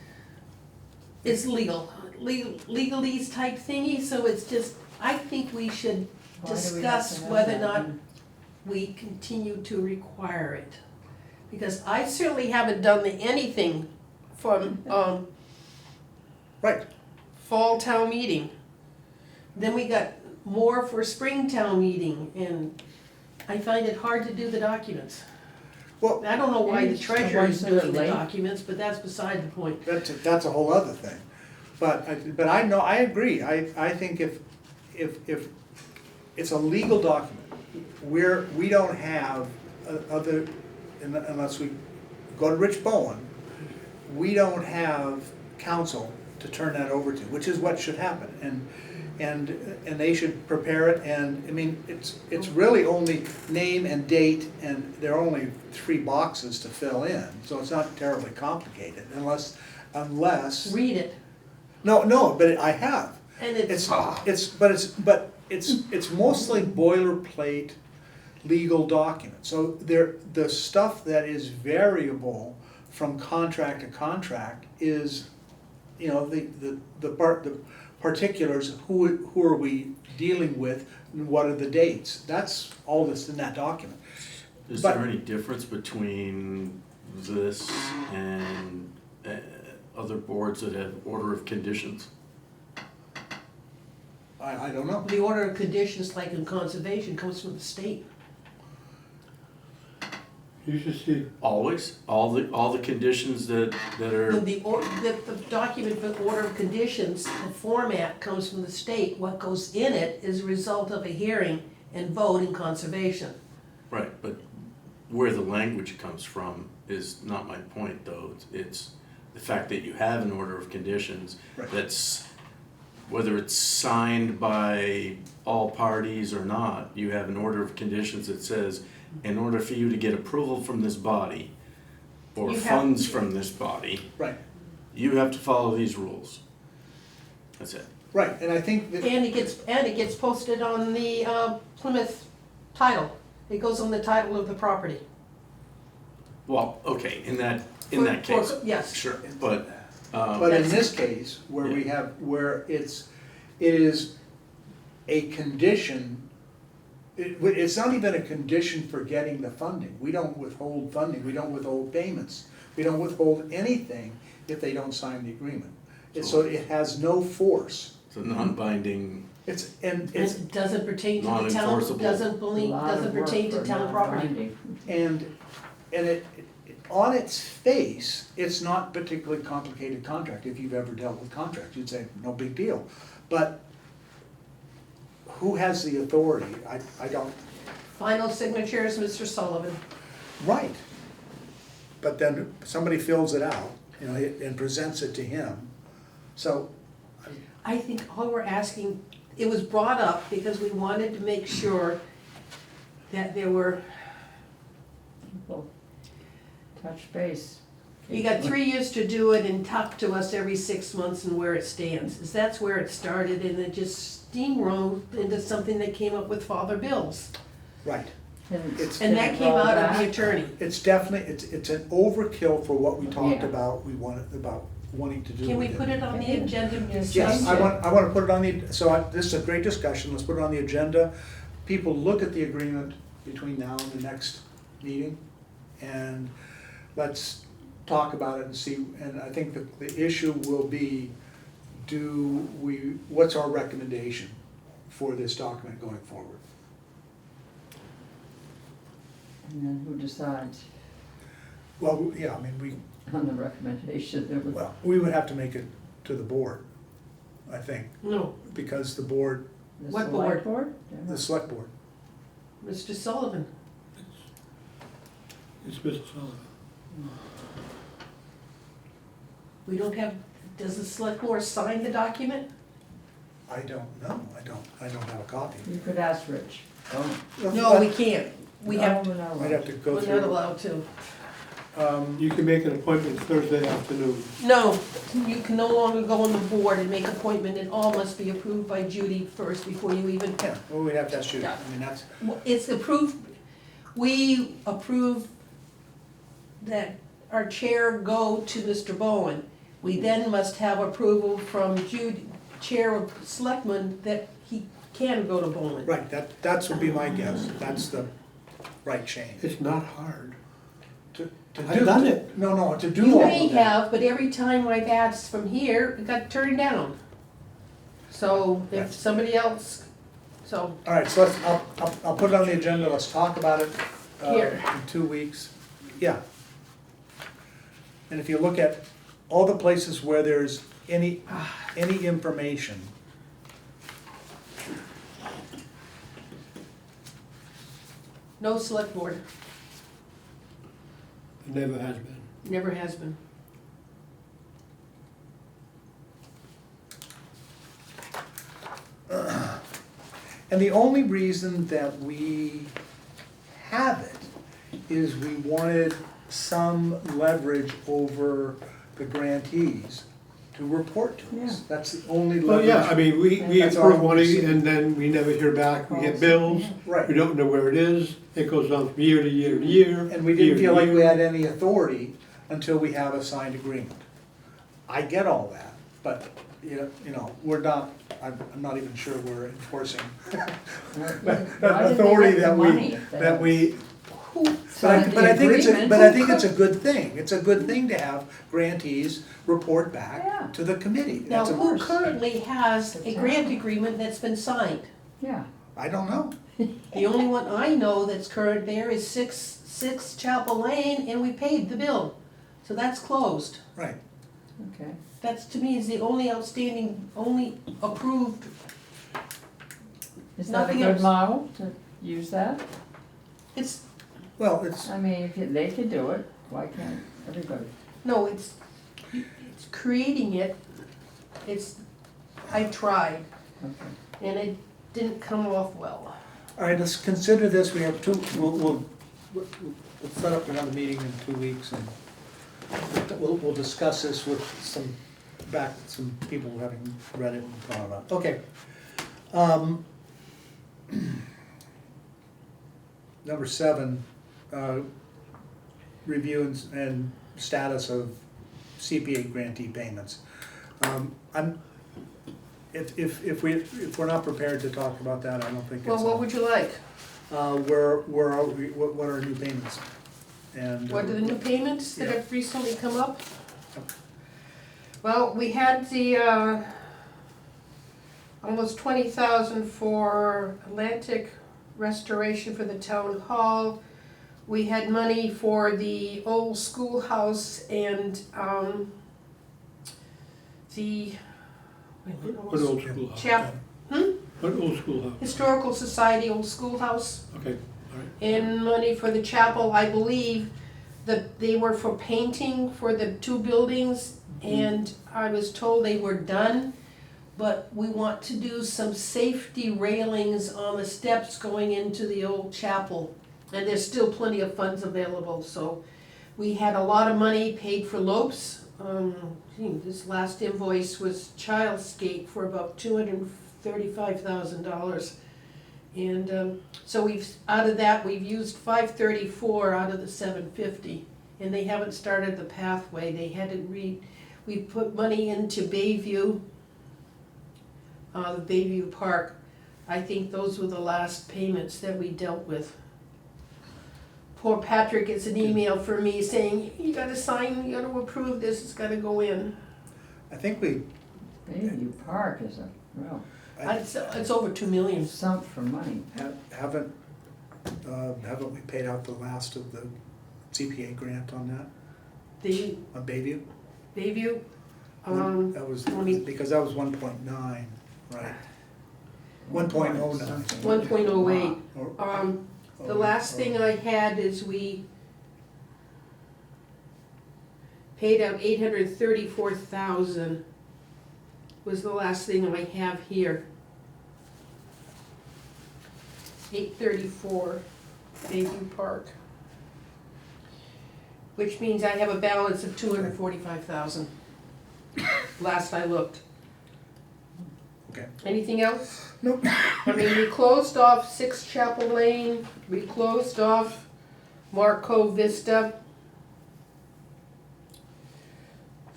is legalese type thingy, so it's just, I think we should Why do we have discuss to have whether or that? not we continue to require it. Because I certainly haven't done anything from, right. fall town meeting. Then we got more for spring town meeting, and I find it hard to do the documents. Well, I don't know why the And treasurer is the ones that are doing the late. documents, but that's beside the point. that's a whole other thing. But I know, I agree. I think if it's a legal document, we don't have unless we go to Rich Bowen, we don't have counsel to turn that over to, which is what should happen. And they should prepare it, and, I mean, it's really only name and date, and there are only 3 boxes to fill in, so it's not terribly complicated, unless, Read it, no, but I have. and it's, It's mostly boilerplate legal documents. So the stuff that is variable from contract to contract is, the particulars, who are we dealing with, and what are the dates? That's all that's in that document. Is But- there any difference between this and other boards that have order of conditions? I don't know. The order of conditions, like in conservation, comes from the state. You should see, Always? All the conditions that are, The document for order of conditions, the format comes from the state. What goes in it is a result of a hearing and vote in conservation. right, but where the language comes from is not my point, though. It's the fact that you have an order of conditions Right. that's, whether it's signed by all parties or not, you have an order of conditions that says, in order for you to get approval from this body or You have- funds from this body, Right, you have to follow these rules. That's it. right, and I think that, And it gets posted on the Plymouth title. It goes on the title of the property. Well, okay, in that For- case, Yes. sure, but, but in this case, where we have, where it is a condition, it's not even a condition for getting the funding. We don't withhold funding, we don't withhold payments, we don't withhold anything if they don't sign the agreement. So it has no force. it's a non-binding, And it's, It doesn't pertain to the town, Non-enforceable. doesn't pertain to town property. and it, on its face, it's not particularly complicated contract. If you've ever dealt with contracts, you'd say, no big deal. But who has the authority? I don't, Final signature is Mr. Sullivan. right. But then somebody fills it out, you know, and presents it to him. So, I think all we're asking, it was brought up because we wanted to make sure that there were, Well, touch base. you got 3 years to do it and talk to us every 6 months and where it stands. Is that's where it started and it just steamrolled into something that came up with Father Bills. right. It's- And that came out of the attorney. It's definitely, it's an overkill for what we talked Yeah. about, about wanting to do. Can we with put it on the agenda? to Yes, discuss? I want to put it on the, this is a great discussion, let's put it on the agenda. People look at the agreement between now and the next meeting, and let's talk about it and see, and I think the issue will be, what's our recommendation for this document going forward? And then who decides Well, yeah, I mean, on the recommendation? well, we would have to make it to the board, I think, No, because the board, The What select board? the select board. Mr. Sullivan. it's Mr. Sullivan. We don't have, does the select board sign the document? I don't know, I don't have a copy. You could ask Rich. Oh. No, we can't. We have, No, I'd have to go we're not through. allowed to. You can make an appointment Thursday afternoon. No, you can no longer go on the board and make appointment. It all must be approved by Judy first before you even, Yeah, well, we'd have to ask you, I mean, that's, it's approved. We approve that our chair go to Mr. Bowen. We then must have approval from Judy, Chair of Selectmen, that he can go to Bowen. right, that's would be my guess, that's the right chain. It's not hard. To I've do- done it. No, to do You all may of that. have, but every time I've asked from here, it got turned down. So if somebody else, so, All right, so I'll put it on the agenda, let's talk about it Here. in 2 weeks. Yeah. And if you look at all the places where there's any information, no select board, It never has been. never has been. and the only reason that we have it is we wanted some leverage over the grantees to report to us. Yeah. That's the only Well, leverage. yeah, I mean, we That's approve all. money and then we never hear back, we get bills, Right. we don't know where it is, it goes on from year to year to year. And we year didn't to feel like year. we had any authority until we have a signed agreement. I get all that, but, you know, we're not, I'm not even sure we're enforcing Why that did they authority get the that money we, if they that have- we, who, But I think it's a, agreement. but I think it's a good thing. It's a good thing to have grantees report Yeah. back to the committee. now That's a, who currently has a grant agreement that's been signed? Yeah, I don't know. The only one I know that's current there is six Chapel Lane, and we paid the bill. So that's closed. Right. okay. That's, to me, is the only outstanding, only approved. Is that a Nothing good else. model to use that? It's, Well, it's, I mean, if they can do it, why can't everybody? no, it's creating it. It's, I tried, Okay. and it didn't come off well. all right, let's consider this. We have two, we'll set up another meeting in 2 weeks and we'll discuss this with some people having read it and thought about it. Okay. Number 7, review and status of CPA grantee payments. If we're not prepared to talk about that, I don't think it's. Well, what would you like? Where are we, what are new payments? And. What are the new payments that Yeah. have recently come up? Well, we had the, almost 20,000 for Atlantic restoration for the town hall. We had money for the old schoolhouse and, the, What old schoolhouse? Chap, What old schoolhouse? Historical Society old schoolhouse. Okay, all right. And money for the chapel, I believe, that they were for painting for the 2 buildings, and I was told they were done, but we want to do some safety railings on the steps going into the old chapel, and there's still plenty of funds available, so we had a lot of money paid for lopes. This last invoice was Childskate for about $235,000. And so out of that, we've used 534 out of the 750, and they haven't started the pathway. They had to we put money into Bayview, the Bayview Park. I think those were the last payments that we dealt with. Poor Patrick gets an email from me saying, you gotta sign, you gotta approve this, it's gotta go in. I think we, Bayview Park is a real It's over 2 million. sump for money. haven't we paid out the last of the CPA grant on that, The on Bayview? Bayview, That was, let me- because that was 1.9, right? 1.09. 1.08. Or- The last thing I had is we paid out 834,000 was the last thing I have here. 834, Bayview Park. Which means I have a balance of 245,000. Last I looked. Okay. Anything else? Nope. I mean, we closed off 6 Chapel Lane, we closed off Marco Vista.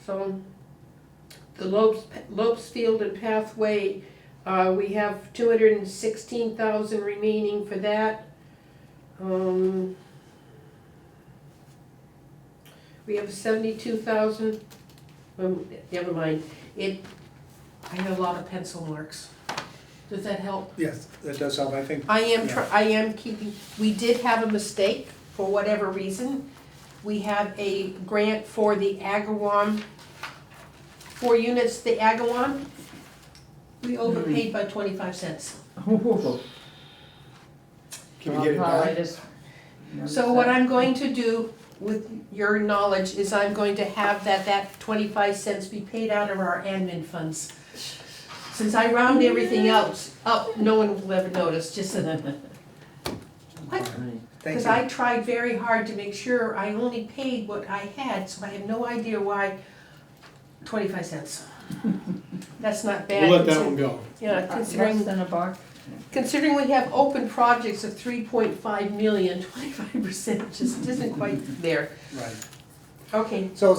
So, the Lopes Field and Pathway, we have 216,000 remaining for that. We have 72,000, never mind, I have a lot of pencil marks. Does that help? Yes, that does help, I think. I yeah. am keeping, we did have a mistake for whatever reason. We have a grant for the Agawam, 4 units, the Agawam. We overpaid by 25 cents. Can we get it back? So what I'm going to do with your knowledge is I'm going to have that 25 cents be paid out of our admin funds. Since I round everything else up, no one will ever notice, just so that. What? Thank Because you. I tried very hard to make sure I only paid what I had, so I have no idea why 25 cents. That's not bad. We'll let that one go. Yeah, Less considering than a buck? we have open projects of 3.5 million, 25% just isn't quite there. Right. Okay, So,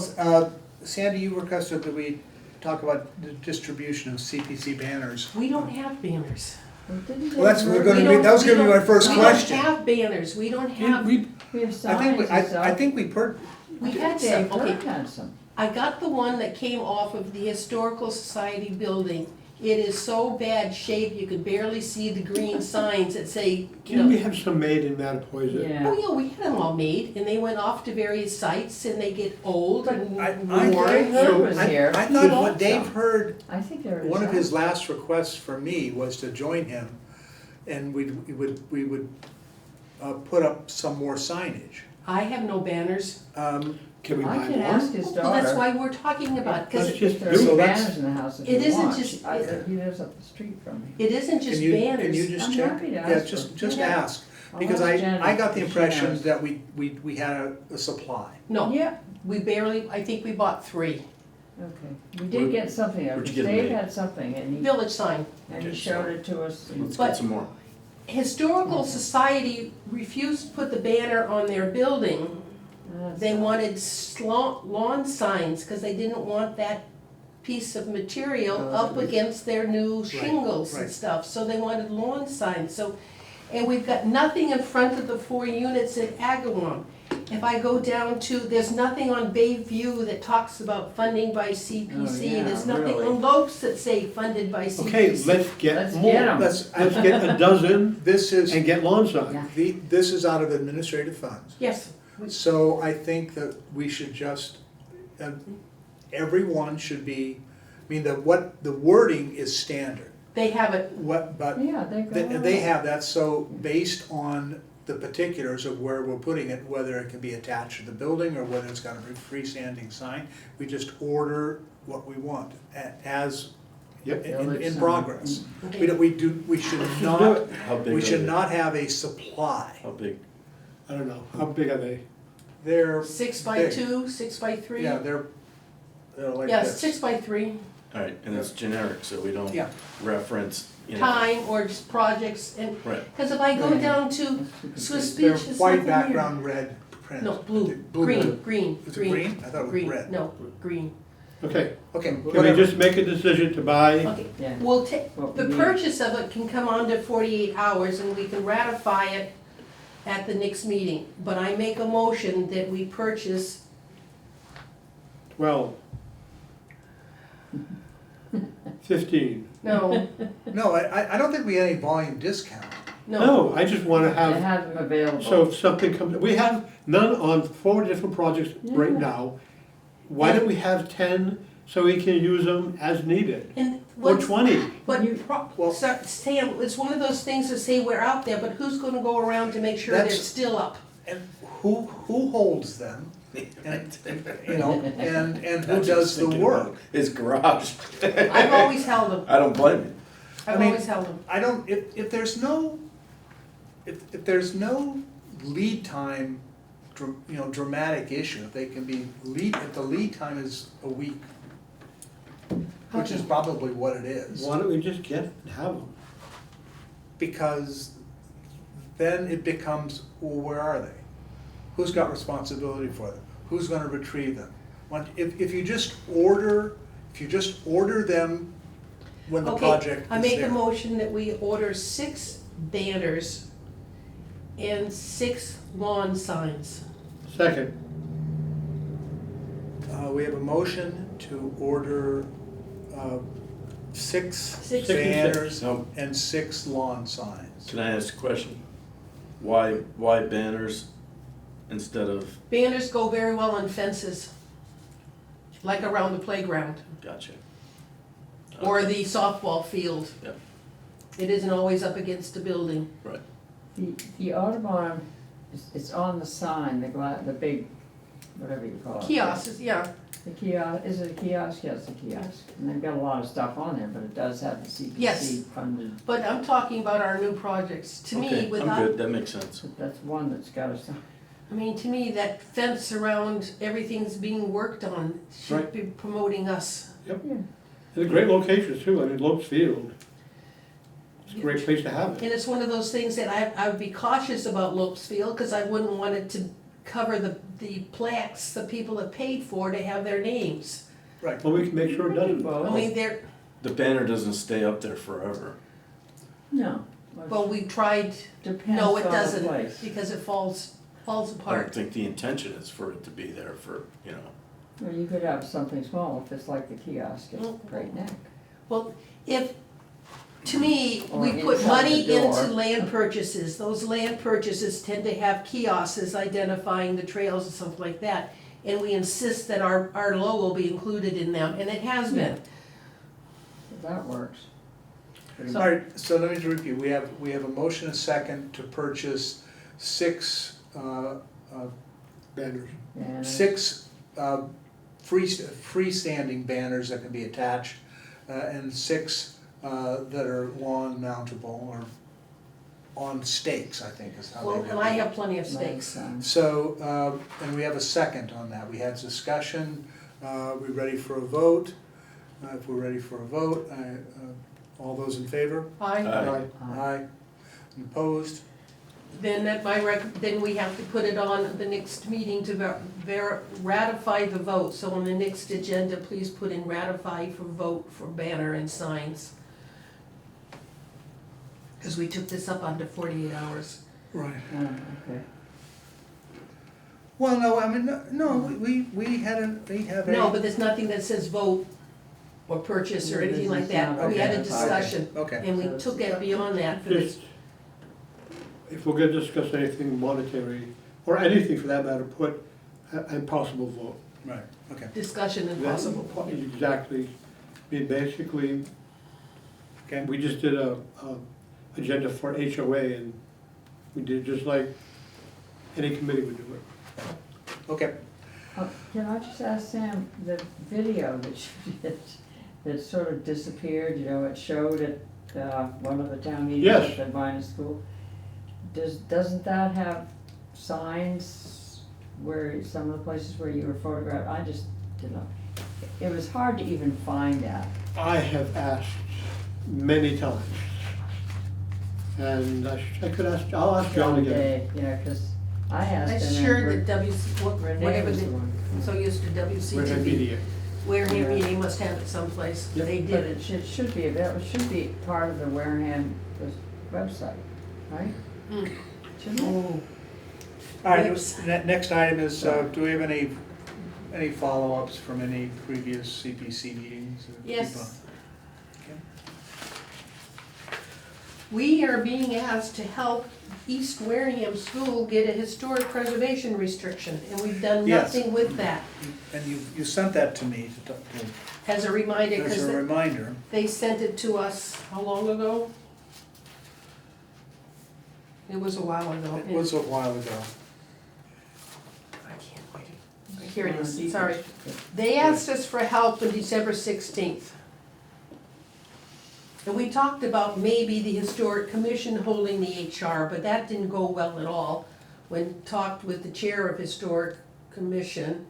Sandy, you requested that we talk about the distribution of CPC banners. we don't have banners. Well, that's what that was gonna be my first question. We don't have banners, we don't have, We, We have I signs think, and I stuff. think we we had Dave some, okay. Burke had some. I got the one that came off of the Historical Society building. It is so bad shape, you could barely see the green signs that say, you didn't we know. have some made in Mattapoisett? Oh, Yeah. yeah, we had them all made, and they went off to various sites, and they get old and I- worn. Dave Burke was here. I He thought bought what Dave some. heard, I think there is. one of some. his last requests for me was to join him, and we would put up some more signage. I have no banners. Can we I buy can ask more? his Well, that's daughter. why we're talking about, because Let's just There's So that's- banners in the house if It you isn't want. just- He lives up the street from me. it isn't just Can you banners. just I'm check? happy to Yeah, ask just her. ask, I'll because ask I Janet got the if she impression knows. that we had a supply. No, Yeah, we barely, I think we bought 3. okay. We did get something, Where'd you because get them Dave made? had something and he Village sign. and he showed it to us. Let's But- get some more. Historical Society refused to put the banner on their building. They wanted lawn signs, because they didn't want that piece of material Oh, up against their new shingles and right. stuff, so they wanted lawn signs, so, and we've got nothing in front of the 4 units at Agawam. If I go down to, there's nothing on Bayview that talks about funding by CPC, Oh, yeah, there's nothing really? on Lopes that say funded by CPC. Okay, let's get Let's more. get 'em. Let's, Let's get a dozen this is, and get lawn signs. Yeah. this is out of administrative funds. Yes, So I think that we should just, everyone should be, I mean, the wording is standard. they have it, But Yeah, they've got. they have that, so based on the particulars of where we're putting it, whether it can be attached to the building or whether it's got a freestanding sign, we just order what we want as Yep. in progress. Okay. We should Let's just do not, it. How big we are should they? not have a supply. How big? I don't know, how big are they? They're, 6 by Big. 2, 6 by 3. yeah, they're like Yeah, this. 6 by 3. All right, and it's generic, so we don't Yeah. reference, you know. Time or just projects, and, Right. because if I go Yeah. down to Swiss They're Beach, there's white nothing there. background, red print. No, blue, Blue. green, Is it green? I thought it was green, red. no, green. Okay, Okay, can we whatever. just make a decision to buy? Okay, Yeah. we'll take, What the we need. purchase of it can come under 48 hours and we can ratify it at the next meeting. But I make a motion that we purchase, 12. 15. no, No, I don't think we had any volume discount. no. No, I just wanna They have, have them available. so if something comes, we have none on 4 different projects right Yeah. now. Why don't we have 10 so we can use them as needed? And Or what's, 20? but, Well- Sam, it's one of those things that say we're out there, but who's gonna go around to make sure they're That's- still up? And who holds them? And, you know, and who That's does just the thinking work? about His garage. I've always held them, I don't blame you. I I've mean- always held them. I don't, if there's no, if there's no lead time, dramatic issue, if they can be if the lead time is a week, which is probably what it is. Why don't we just get it and have them? Because then it becomes, well, where are they? Who's got responsibility for them? Who's gonna retrieve them? If you just order them when the project is there. I make a motion that we order 6 banners and 6 lawn signs. Second, We have a motion to order 6 Six. banners No. and 6 lawn signs. Can I ask a question? Why banners instead of, Banners go very well on fences, like around the playground gotcha. or Okay. the softball field. Yep. It isn't always up against a building. Right. The Audubon, it's on the sign, the big, whatever you call it. Kiosks, yeah. The kiosk, is it a kiosk? Yes, a kiosk. And they've got a lot of stuff on there, but it does have the Yes. CPC funded. But I'm talking about our new projects. To me, Okay, I'm without, good, that makes sense. But that's one that's got us. I mean, to me, that fence around everything's being worked on should Right. be promoting us. it's a great location too, I mean, Lopes Field. It's a great place to have it. And it's one of those things that I would be cautious about Lopes Field, because I wouldn't want it to cover the plaques the people have paid for to have their names. Right. Well, we can make sure it doesn't. I mean, they're, The banner doesn't stay up there forever. No. Well, we tried, Depends no, it on the doesn't, place. because it falls I don't apart. think the intention is for it to be there for, you know. Well, you could have something small if it's like the kiosk at Mm. Great Neck. Well, if, to me, Or we put inside money the door. into land purchases, those land purchases tend to have kiosks identifying the trails and stuff like that. And we insist that our logo be included in them, and it has been. So that works. Pretty All right, so let me just repeat, we have a motion, a second, to purchase 6, Banners. And 6 freestanding banners that can be attached, and 6 that are lawn mountable, or on stakes, I think is how they Well, do and I it. have plenty of nice, stakes. So, and we have a second on that, we had discussion, we ready for a vote? If we're ready for a vote, all those in favor? I, Aye. Aye. Opposed? then then we have to put it on the next meeting to ratify the vote. So on the next agenda, please put in ratify for vote for banner and signs. Because we took this up under 48 hours. Right. Okay. Well, no, I mean, no, we have a. No, but there's nothing that says vote or purchase or No, anything this like is that. not We had a okay. discussion, Okay, and we took it beyond that for this. Just, if we're gonna discuss anything monetary, or anything for that matter, put a possible vote. right, okay. Discussion and possible. Exactly. I mean, basically, Okay, we just did a agenda for HOA, and we did just like any committee would do it. okay. Can I just ask Sam, the video that you did, that sort of disappeared, you know, it showed at one of the town meetings Yes. at the Vina School. Doesn't that have signs where, some of the places where you were photographed? I just didn't know. It was hard to even find that. I have asked many times, and I could ask, I'll ask John One again. day, you know, 'cause I asked I'm and then sure that Renee whatever was the, the one. so used to We're gonna WCTV, be here. Wareham Yeah. meeting must have it someplace. Yep. They But did. it should be available, it should be part of the Wareham website, right? Mm. Shouldn't it? All right, Website. next item is, do we have any follow-ups from any previous CPC meetings? that people- Yes. Okay. We are being asked to help East Wareham School get a historic preservation restriction, and we've done Yes. nothing with that. And you sent that to me As a reminder, as because a reminder. they sent it to us, how long ago? It was a while ago. It was a while ago. I can't wait. Here it is, sorry. They asked us for help on December 16th. And we talked about maybe the Historic Commission holding the HR, but that didn't go well at all when talked with the chair of Historic Commission.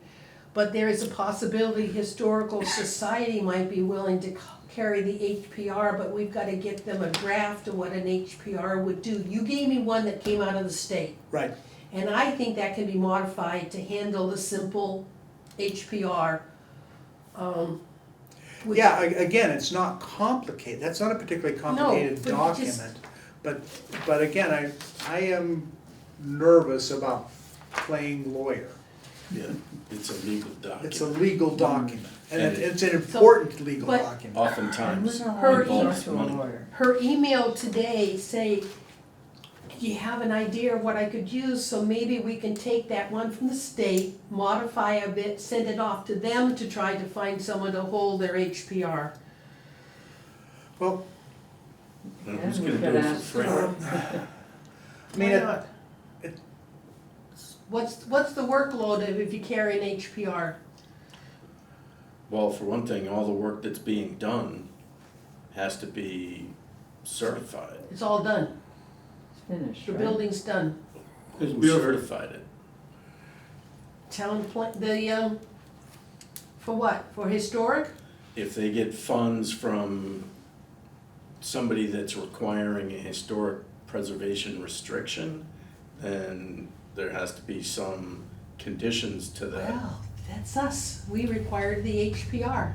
But there is a possibility Historical Society might be willing to carry the HPR, but we've got to get them a draft of what an HPR would do. You gave me one that came out of the state. Right, And I think that can be modified to handle the simple HPR. Which- yeah, again, it's not complicated, that's not a particularly complicated but it just- document. But again, I am nervous about playing lawyer. Yeah, it's a legal It's a document. legal document, and And it's an important legal but- document. Oftentimes Her involves to a money. lawyer. Her email today say, do you have an idea of what I could use? So maybe we can take that one from the state, modify a bit, send it off to them to try to find someone to hold their HPR. Well, And who's And we gonna could do it for ask free? I mean, Why not? What's the workload if you carry an HPR? Well, for one thing, all the work that's being done has to be certified. It's all done, It's finished, the right? building's done. It's Who beautiful. certified it? Town for what? For historic? If they get funds from somebody that's requiring a historic preservation restriction, then there has to be some conditions to that. Well, that's us. We required the HPR.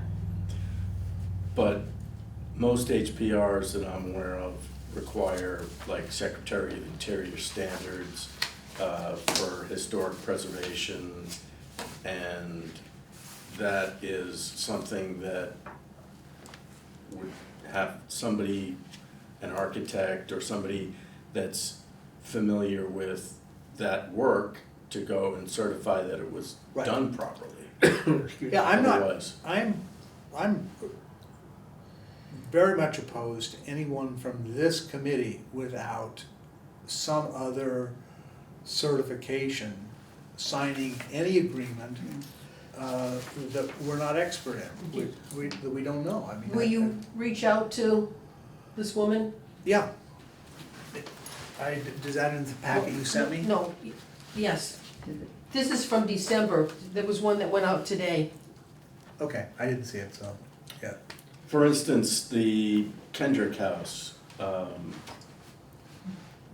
But most HPRs that I'm aware of require like Secretary of Interior standards for historic preservation, and that is something that would have somebody, an architect or somebody that's familiar with that work to go and certify that it was Right. done properly. Yeah, I'm not, Otherwise- I'm very much opposed to anyone from this committee without some other certification, signing any agreement that we're not expert in, that we don't know, I mean. Will you reach out to this woman? Yeah. Does that in the packet you sent me? No, yes. This is from December. There was one that went out today. Okay, I didn't see it, so, yeah. For instance, the Kendrick House,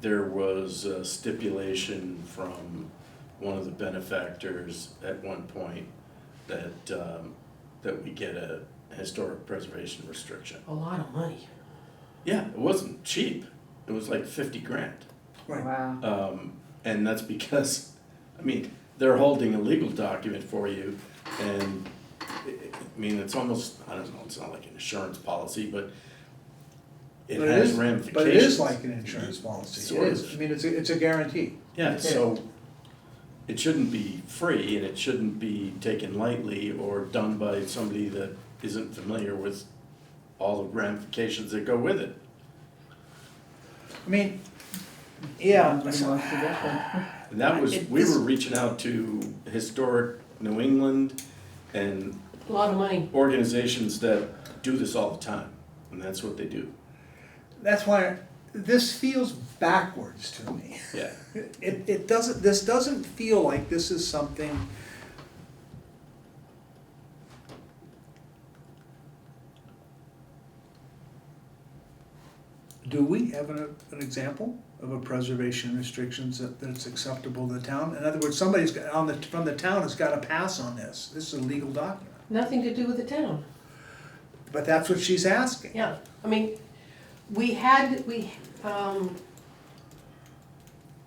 there was a stipulation from one of the benefactors at one point that, that we get a historic preservation restriction. A lot of money. Yeah, it wasn't cheap, it was like 50 grand. Right. Wow. And that's because, I mean, they're holding a legal document for you, and, I mean, it's almost, I don't know, it's not like an insurance policy, but it But has is- ramifications. But it is like an insurance policy, it Sort is, of. I mean, it's a guarantee. Yeah, so it shouldn't be free, and it shouldn't be taken lightly or done by somebody that isn't familiar with all the ramifications that go with it. I mean, yeah, Somebody wants to get them. And that was, we This- were reaching out to historic New England and A lot of money. organizations that do this all the time, and that's what they do. that's why, this feels backwards to me. Yeah. It doesn't, this doesn't feel like this is something. Do we have an example of a preservation restrictions that's acceptable to the town? In other words, somebody's got, from the town has got to pass on this. This is a legal document. Nothing to do with the town. But that's what she's asking. Yeah, I mean, we,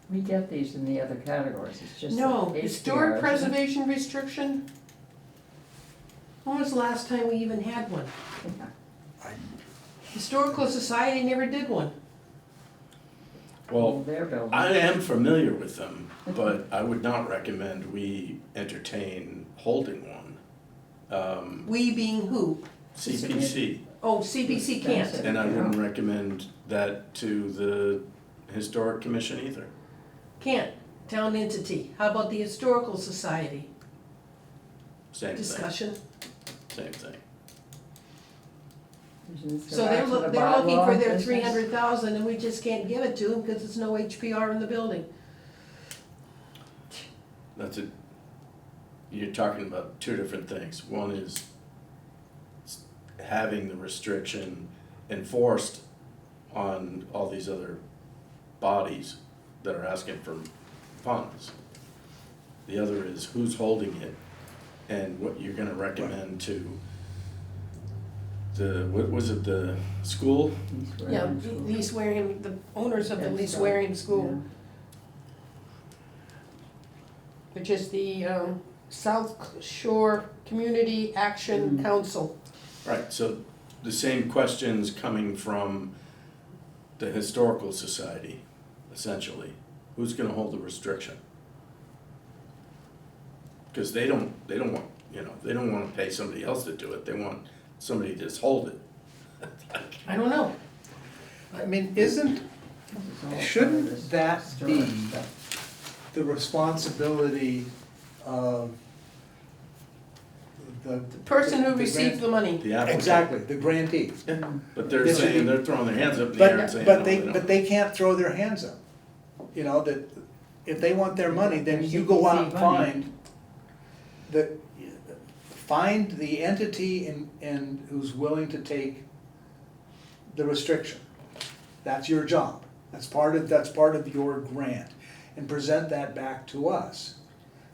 We get these in the other categories, it's just. no, HDR, historic isn't it? preservation restriction. When was the last time we even had one? Yeah. Historical Society never did one. Well, They're building. I am familiar with them, but I would not recommend we entertain holding one. We being who? CPC, Oh, CPC can't. Expensive. and I wouldn't recommend that to the Historic Commission either. Can't, town entity. How about the Historical Society? Same thing, Discussion. same thing. Let's go So back they're, to the they're looking bylaw for their business. 300,000 and we just can't give it to them because there's no HPR in the building. That's it. You're talking about two different things. One is having the restriction enforced on all these other bodies that are asking for funds. The other is who's holding it and what you're gonna recommend to the, what was it, the school? East Yeah, Wareham School. the East Wareham, the owners of the That's East right, Wareham School, yeah. which is the South Shore Community Action Mm. Council. Right, so the same questions coming from the Historical Society, essentially. Who's gonna hold the restriction? Because they don't want, they don't wanna pay somebody else to do it, they want somebody to just hold it. I don't know. I mean, This is all part of shouldn't this that historic be stuff. the responsibility of the. The person who the received the money. The applicant. Exactly, the grantee. But they're It should saying, be- they're throwing their hands up in the air and saying, no, they don't. But they can't throw their hands up. You know, that if they want their money, then you go out and CPC money. find the entity and who's willing to take the restriction. That's your job. That's part of your grant. And present that back to us.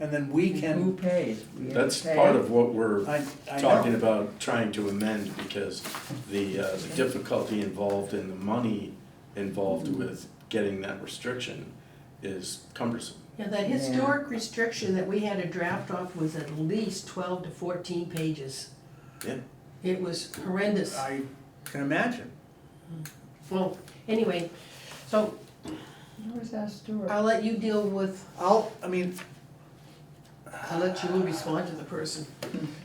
And then we Who can, pays? We have to That's pay? part of what we're I talking know, about trying to amend, because the difficulty involved in the money involved with getting that restriction is cumbersome. Yeah, that historic restriction that we had to draft off was at least 12 to 14 pages. Yeah. It was horrendous. I can imagine. Well, anyway, so Where's that Stuart? I'll let you deal with, I'll let you respond to the person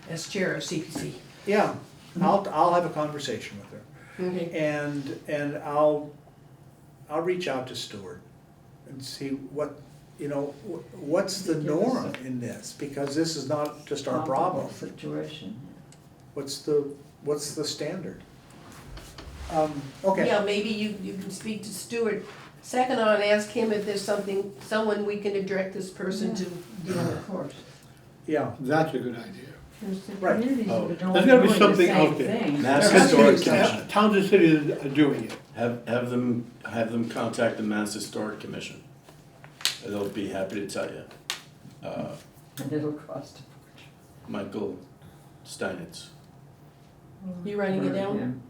as chair of CPC. yeah, I'll have a conversation with her. Okay. And I'll reach out to Stuart and see what, what's the norm in this? Because this is not just our problem. Situation. What's the standard? Okay, Yeah, maybe you can speak to Stuart. Second on, ask him if there's someone we can direct this person to deal Of with. course. yeah, That's a good idea. There's the Right. communities Oh. that are There's gotta be doing the something same out there. thing. Mass There has to be- Historic Commission. Towns and cities are doing it. Have them contact the Mass Historic Commission. They'll be happy to tell you. And it'll cost. Michael Steinitz. You writing it down? Him.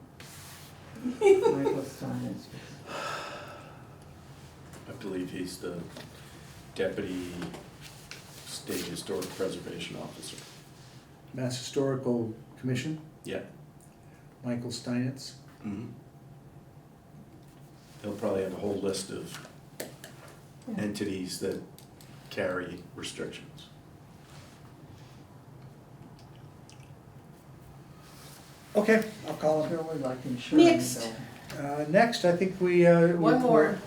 Michael Steinitz. I believe he's the Deputy State Historic Preservation Officer. Mass Historical Commission, Yeah. Michael Steinitz. Mhm. They'll probably have a whole list of entities that carry restrictions. Okay, I'll call him. Sure would like insurance. Next. Next, I think we. One more.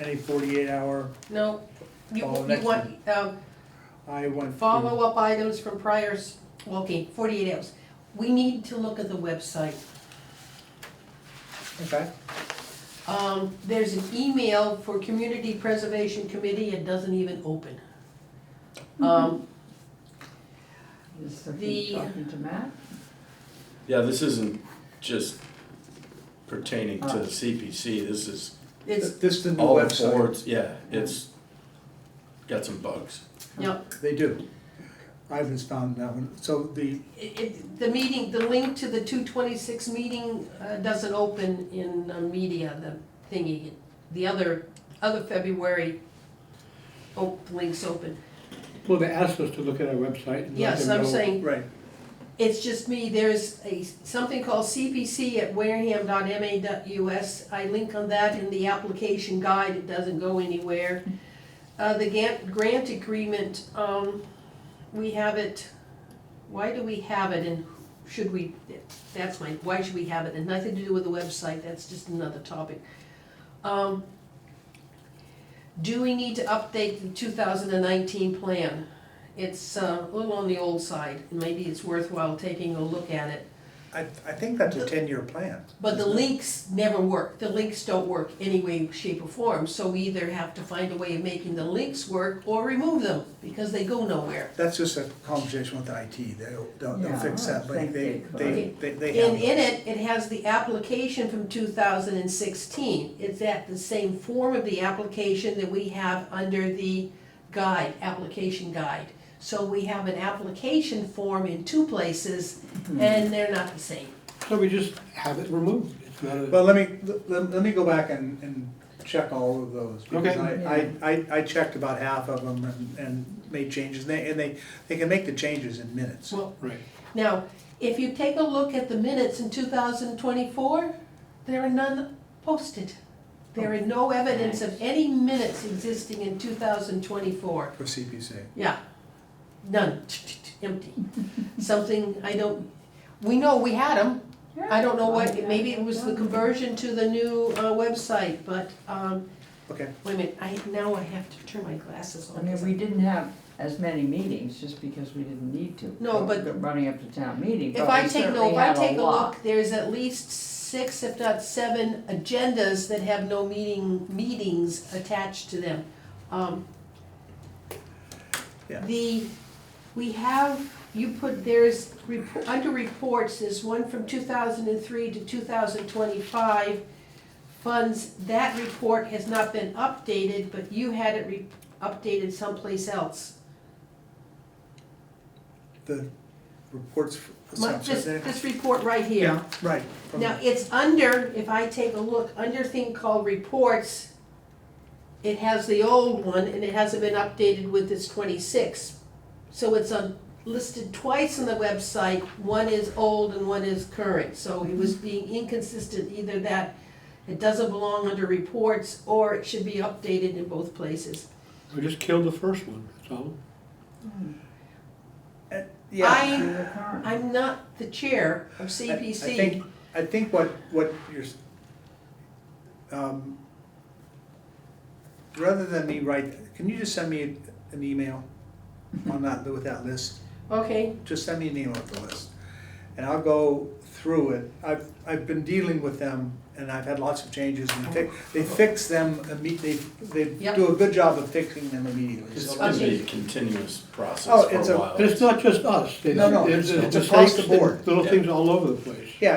Any 48-hour, No, you Oh, next want, I went. through- follow-up items from okay, 48 hours. We need to look at the website. Okay, There's an email for Community Preservation Committee, it doesn't even open. Is Sophie The- talking to Matt? Yeah, this isn't just pertaining to Ah. CPC, this is It's, this is the new all the website. boards, yeah, it's got some bugs. yeah, They do. I just found that one, so the, the meeting, the link to the 226 meeting doesn't open in media, the thingy. The other February links open. Well, they asked us to look at our website and let Yes, them I'm know. saying, right, it's just me, there's something called CPC at wareham.ma.us. I link on that in the application guide, it doesn't go anywhere. The grant agreement, we have it, why do we have it and should we, why should we have it? And nothing to do with the website, that's just another topic. Do we need to update the 2019 plan? It's a little on the old side, and maybe it's worthwhile taking a look at it. I think that's a 10-year plan. But the isn't it? links never work, the links don't work any way, shape or form, so we either have to find a way of making the links work or remove them, because they go nowhere. That's just a conversation with IT, they'll Yeah, fix I that, but think they And have. in it has the application from 2016. It's at the same form of the application that we have under the guide, application guide. So we have an application form in two places, and they're not the same. So we just have it removed. It's not a, Well, let me go back and check all of those, because Okay. I checked about half of them and made changes, and they can make the changes in minutes. Well, right. now, if you take a look at the minutes in 2024, there are none posted. There is no evidence of any minutes existing in 2024. For CPC. Yeah, none, empty. Something, we know we had them. I don't know what, maybe it was the conversion to the new website, but, Okay, wait a minute, now I have to turn my glasses I on. mean, we didn't have as many meetings just because we didn't need to. No, but- Running up to town meeting, If but I we take, certainly if I had a take a lot. look, there's at least 6, if not 7 agendas that have no meetings attached to them. Yeah. We have, there's, under reports, there's one from 2003 to 2025 funds. That report has not been updated, but you had it updated someplace else. the reports. This report right here. Yeah, right. Now, it's under, if I take a look, under thing called reports, it has the old one and it hasn't been updated with this 26. So it's listed twice on the website, one is old and one is current. So he was being inconsistent, either that it doesn't belong under reports or it should be updated in both places. We just killed the first one, that's all. Yeah. I'm not the chair of CPC. I think what you're, rather than me write, can you just send me an email on that, with that list? Okay, Just send me an email with the list, and I'll go through it. I've been dealing with them, and I've had lots of changes, and they fix them, they Yep. do a good job of fixing them immediately. It's So- gonna be a continuous process Oh, for it's a a- while. And it's not just us. No, it's across the board. Little things all over the place. Yeah,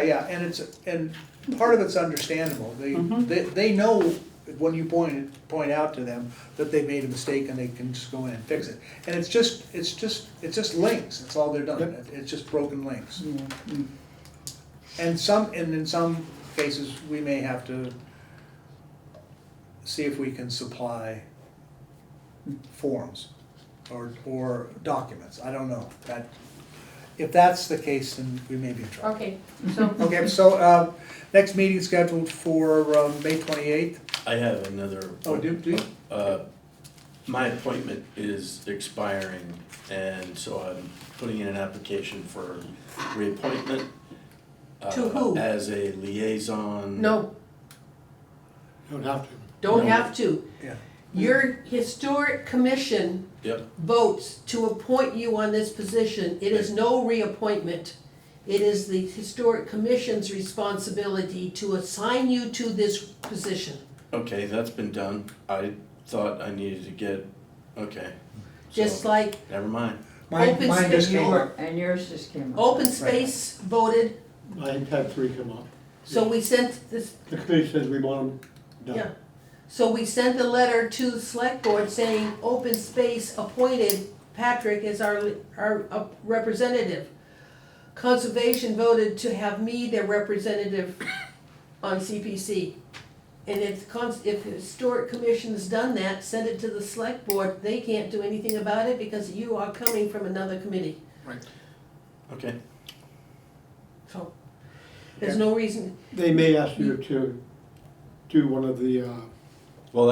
and part of it's understandable. They know when you point out to them that they made a mistake and they can just go in and fix it. And it's just links, that's all they're done. It's just broken links. And in some cases, we may have to see if we can supply forms or documents. I don't know. If that's the case, then we may be in trouble. okay, so, Okay, so, next meeting scheduled for, May 28th. I have another. Oh, do you? My appointment is expiring, and so I'm putting in an application for reappointment. To who? As a liaison. no, You don't have to. don't No. have to. Yeah. Your historic commission Yep, votes to appoint you on this position. It is no reappointment. It is the historic commission's responsibility to assign you to this position. okay, that's been done. I thought I needed to get, okay. Just So, like never mind. Mine Open just space. came up. And yours just came up. open space voted, I had 3 come up. so we sent this, The committee says we want them done. yeah. So we sent a letter to the select board saying open space appointed Patrick as our representative. Conservation voted to have me their representative on CPC. And if the historic commission's done that, send it to the select board, they can't do anything about it because you are coming from another committee. Okay, So, there's no reason, They may ask you to do one of the, well,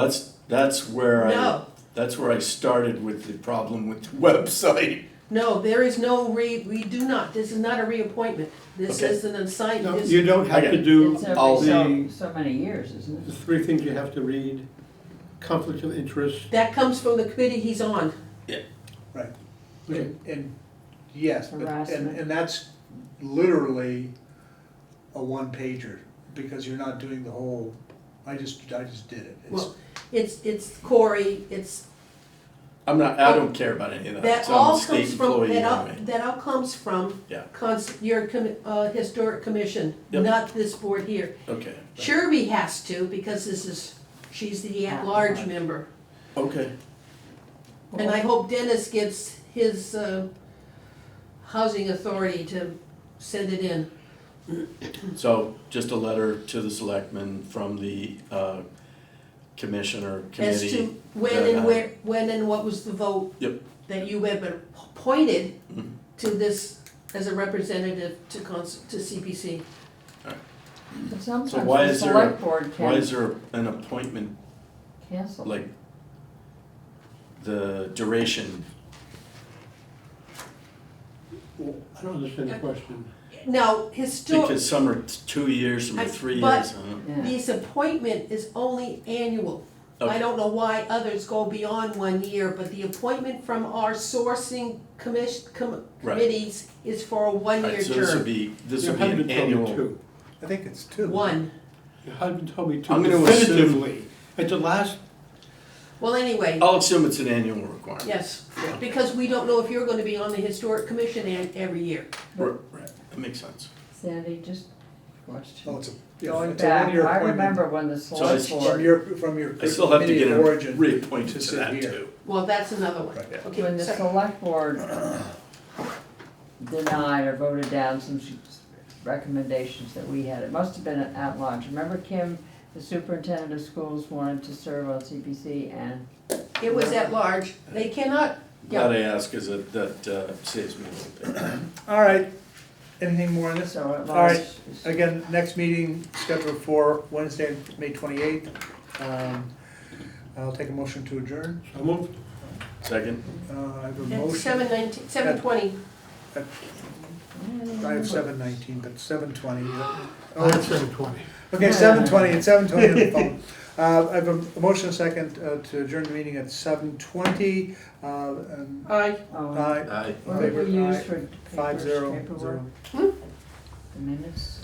that's where no, that's where I started with the problem with the website. no, there is no we do not, this is not a reappointment. This Okay. is an assignment. no, This- you don't have Okay. to do It's I'll- every so many years, isn't the it? 3 things you have to read. Conflict of interest. That comes from the committee he's on. Right. Okay. And yes, but, Harassment. and that's literally a one-pager, because you're not doing the whole, I just did it. Well, it's Corey, it's, I don't care about any of that. that So I'm all a state comes from, employee anyway. that all comes from Yeah, your historic commission, Yep. not this board here. okay, Sherby has to, because she's the at-large member. okay, And I hope Dennis gets his housing authority to send it in. so just a letter to the selectmen from the commissioner As committee. to when that, and where, when and what was the vote Yep. that you had been appointed Mhm. to this as a representative to CPC. But sometimes why the is there a- select board Why can is there an appointment, cancel. like, the duration? I don't understand the question. Now, Because some are 2 years, some are 3 But- years, huh? Yeah. this appointment is only annual. I Okay. don't know why others go beyond 1 year, but the appointment from our sourcing committees is for a one-year Alright, so this would term. be, this Your would be an husband told me annual. 2. I think it's 2. One. Your husband told me 2 I'm gonna assume- definitively. At the last, Well, anyway, I'll assume it's an annual requirement. yes, because we don't know if you're gonna be on the historic commission every year. Right, that makes sense. Sandy, just a question. Oh, it's a Going it's a back, one-year I appointment remember when the I- select from board, your I still have to committee get of origin. reappointed to sit that here. too. Well, that's another one. Right. Okay, when the so- select board denied or voted down some recommendations that we had. It must have been at large. Remember Kim, the superintendent of schools, wanted to serve on CPC, and It was at large. They cannot, That yeah, I ask is that saves me a little bit. All right, anything more on this? so at All large. right. Again, next meeting scheduled for Wednesday, May 28th. I'll take a motion to adjourn. So moved. Second? I have a at motion. 7:19, 7:20. I have 7:19, but 7:20. I had 7:20. Okay, 7:20, it's 7:20 on the phone. I have a motion and a second to adjourn the meeting at 7:20. And Aye. Oh, aye. Aye. what did we Favor, use aye. for 5-0. paperwork? The minutes?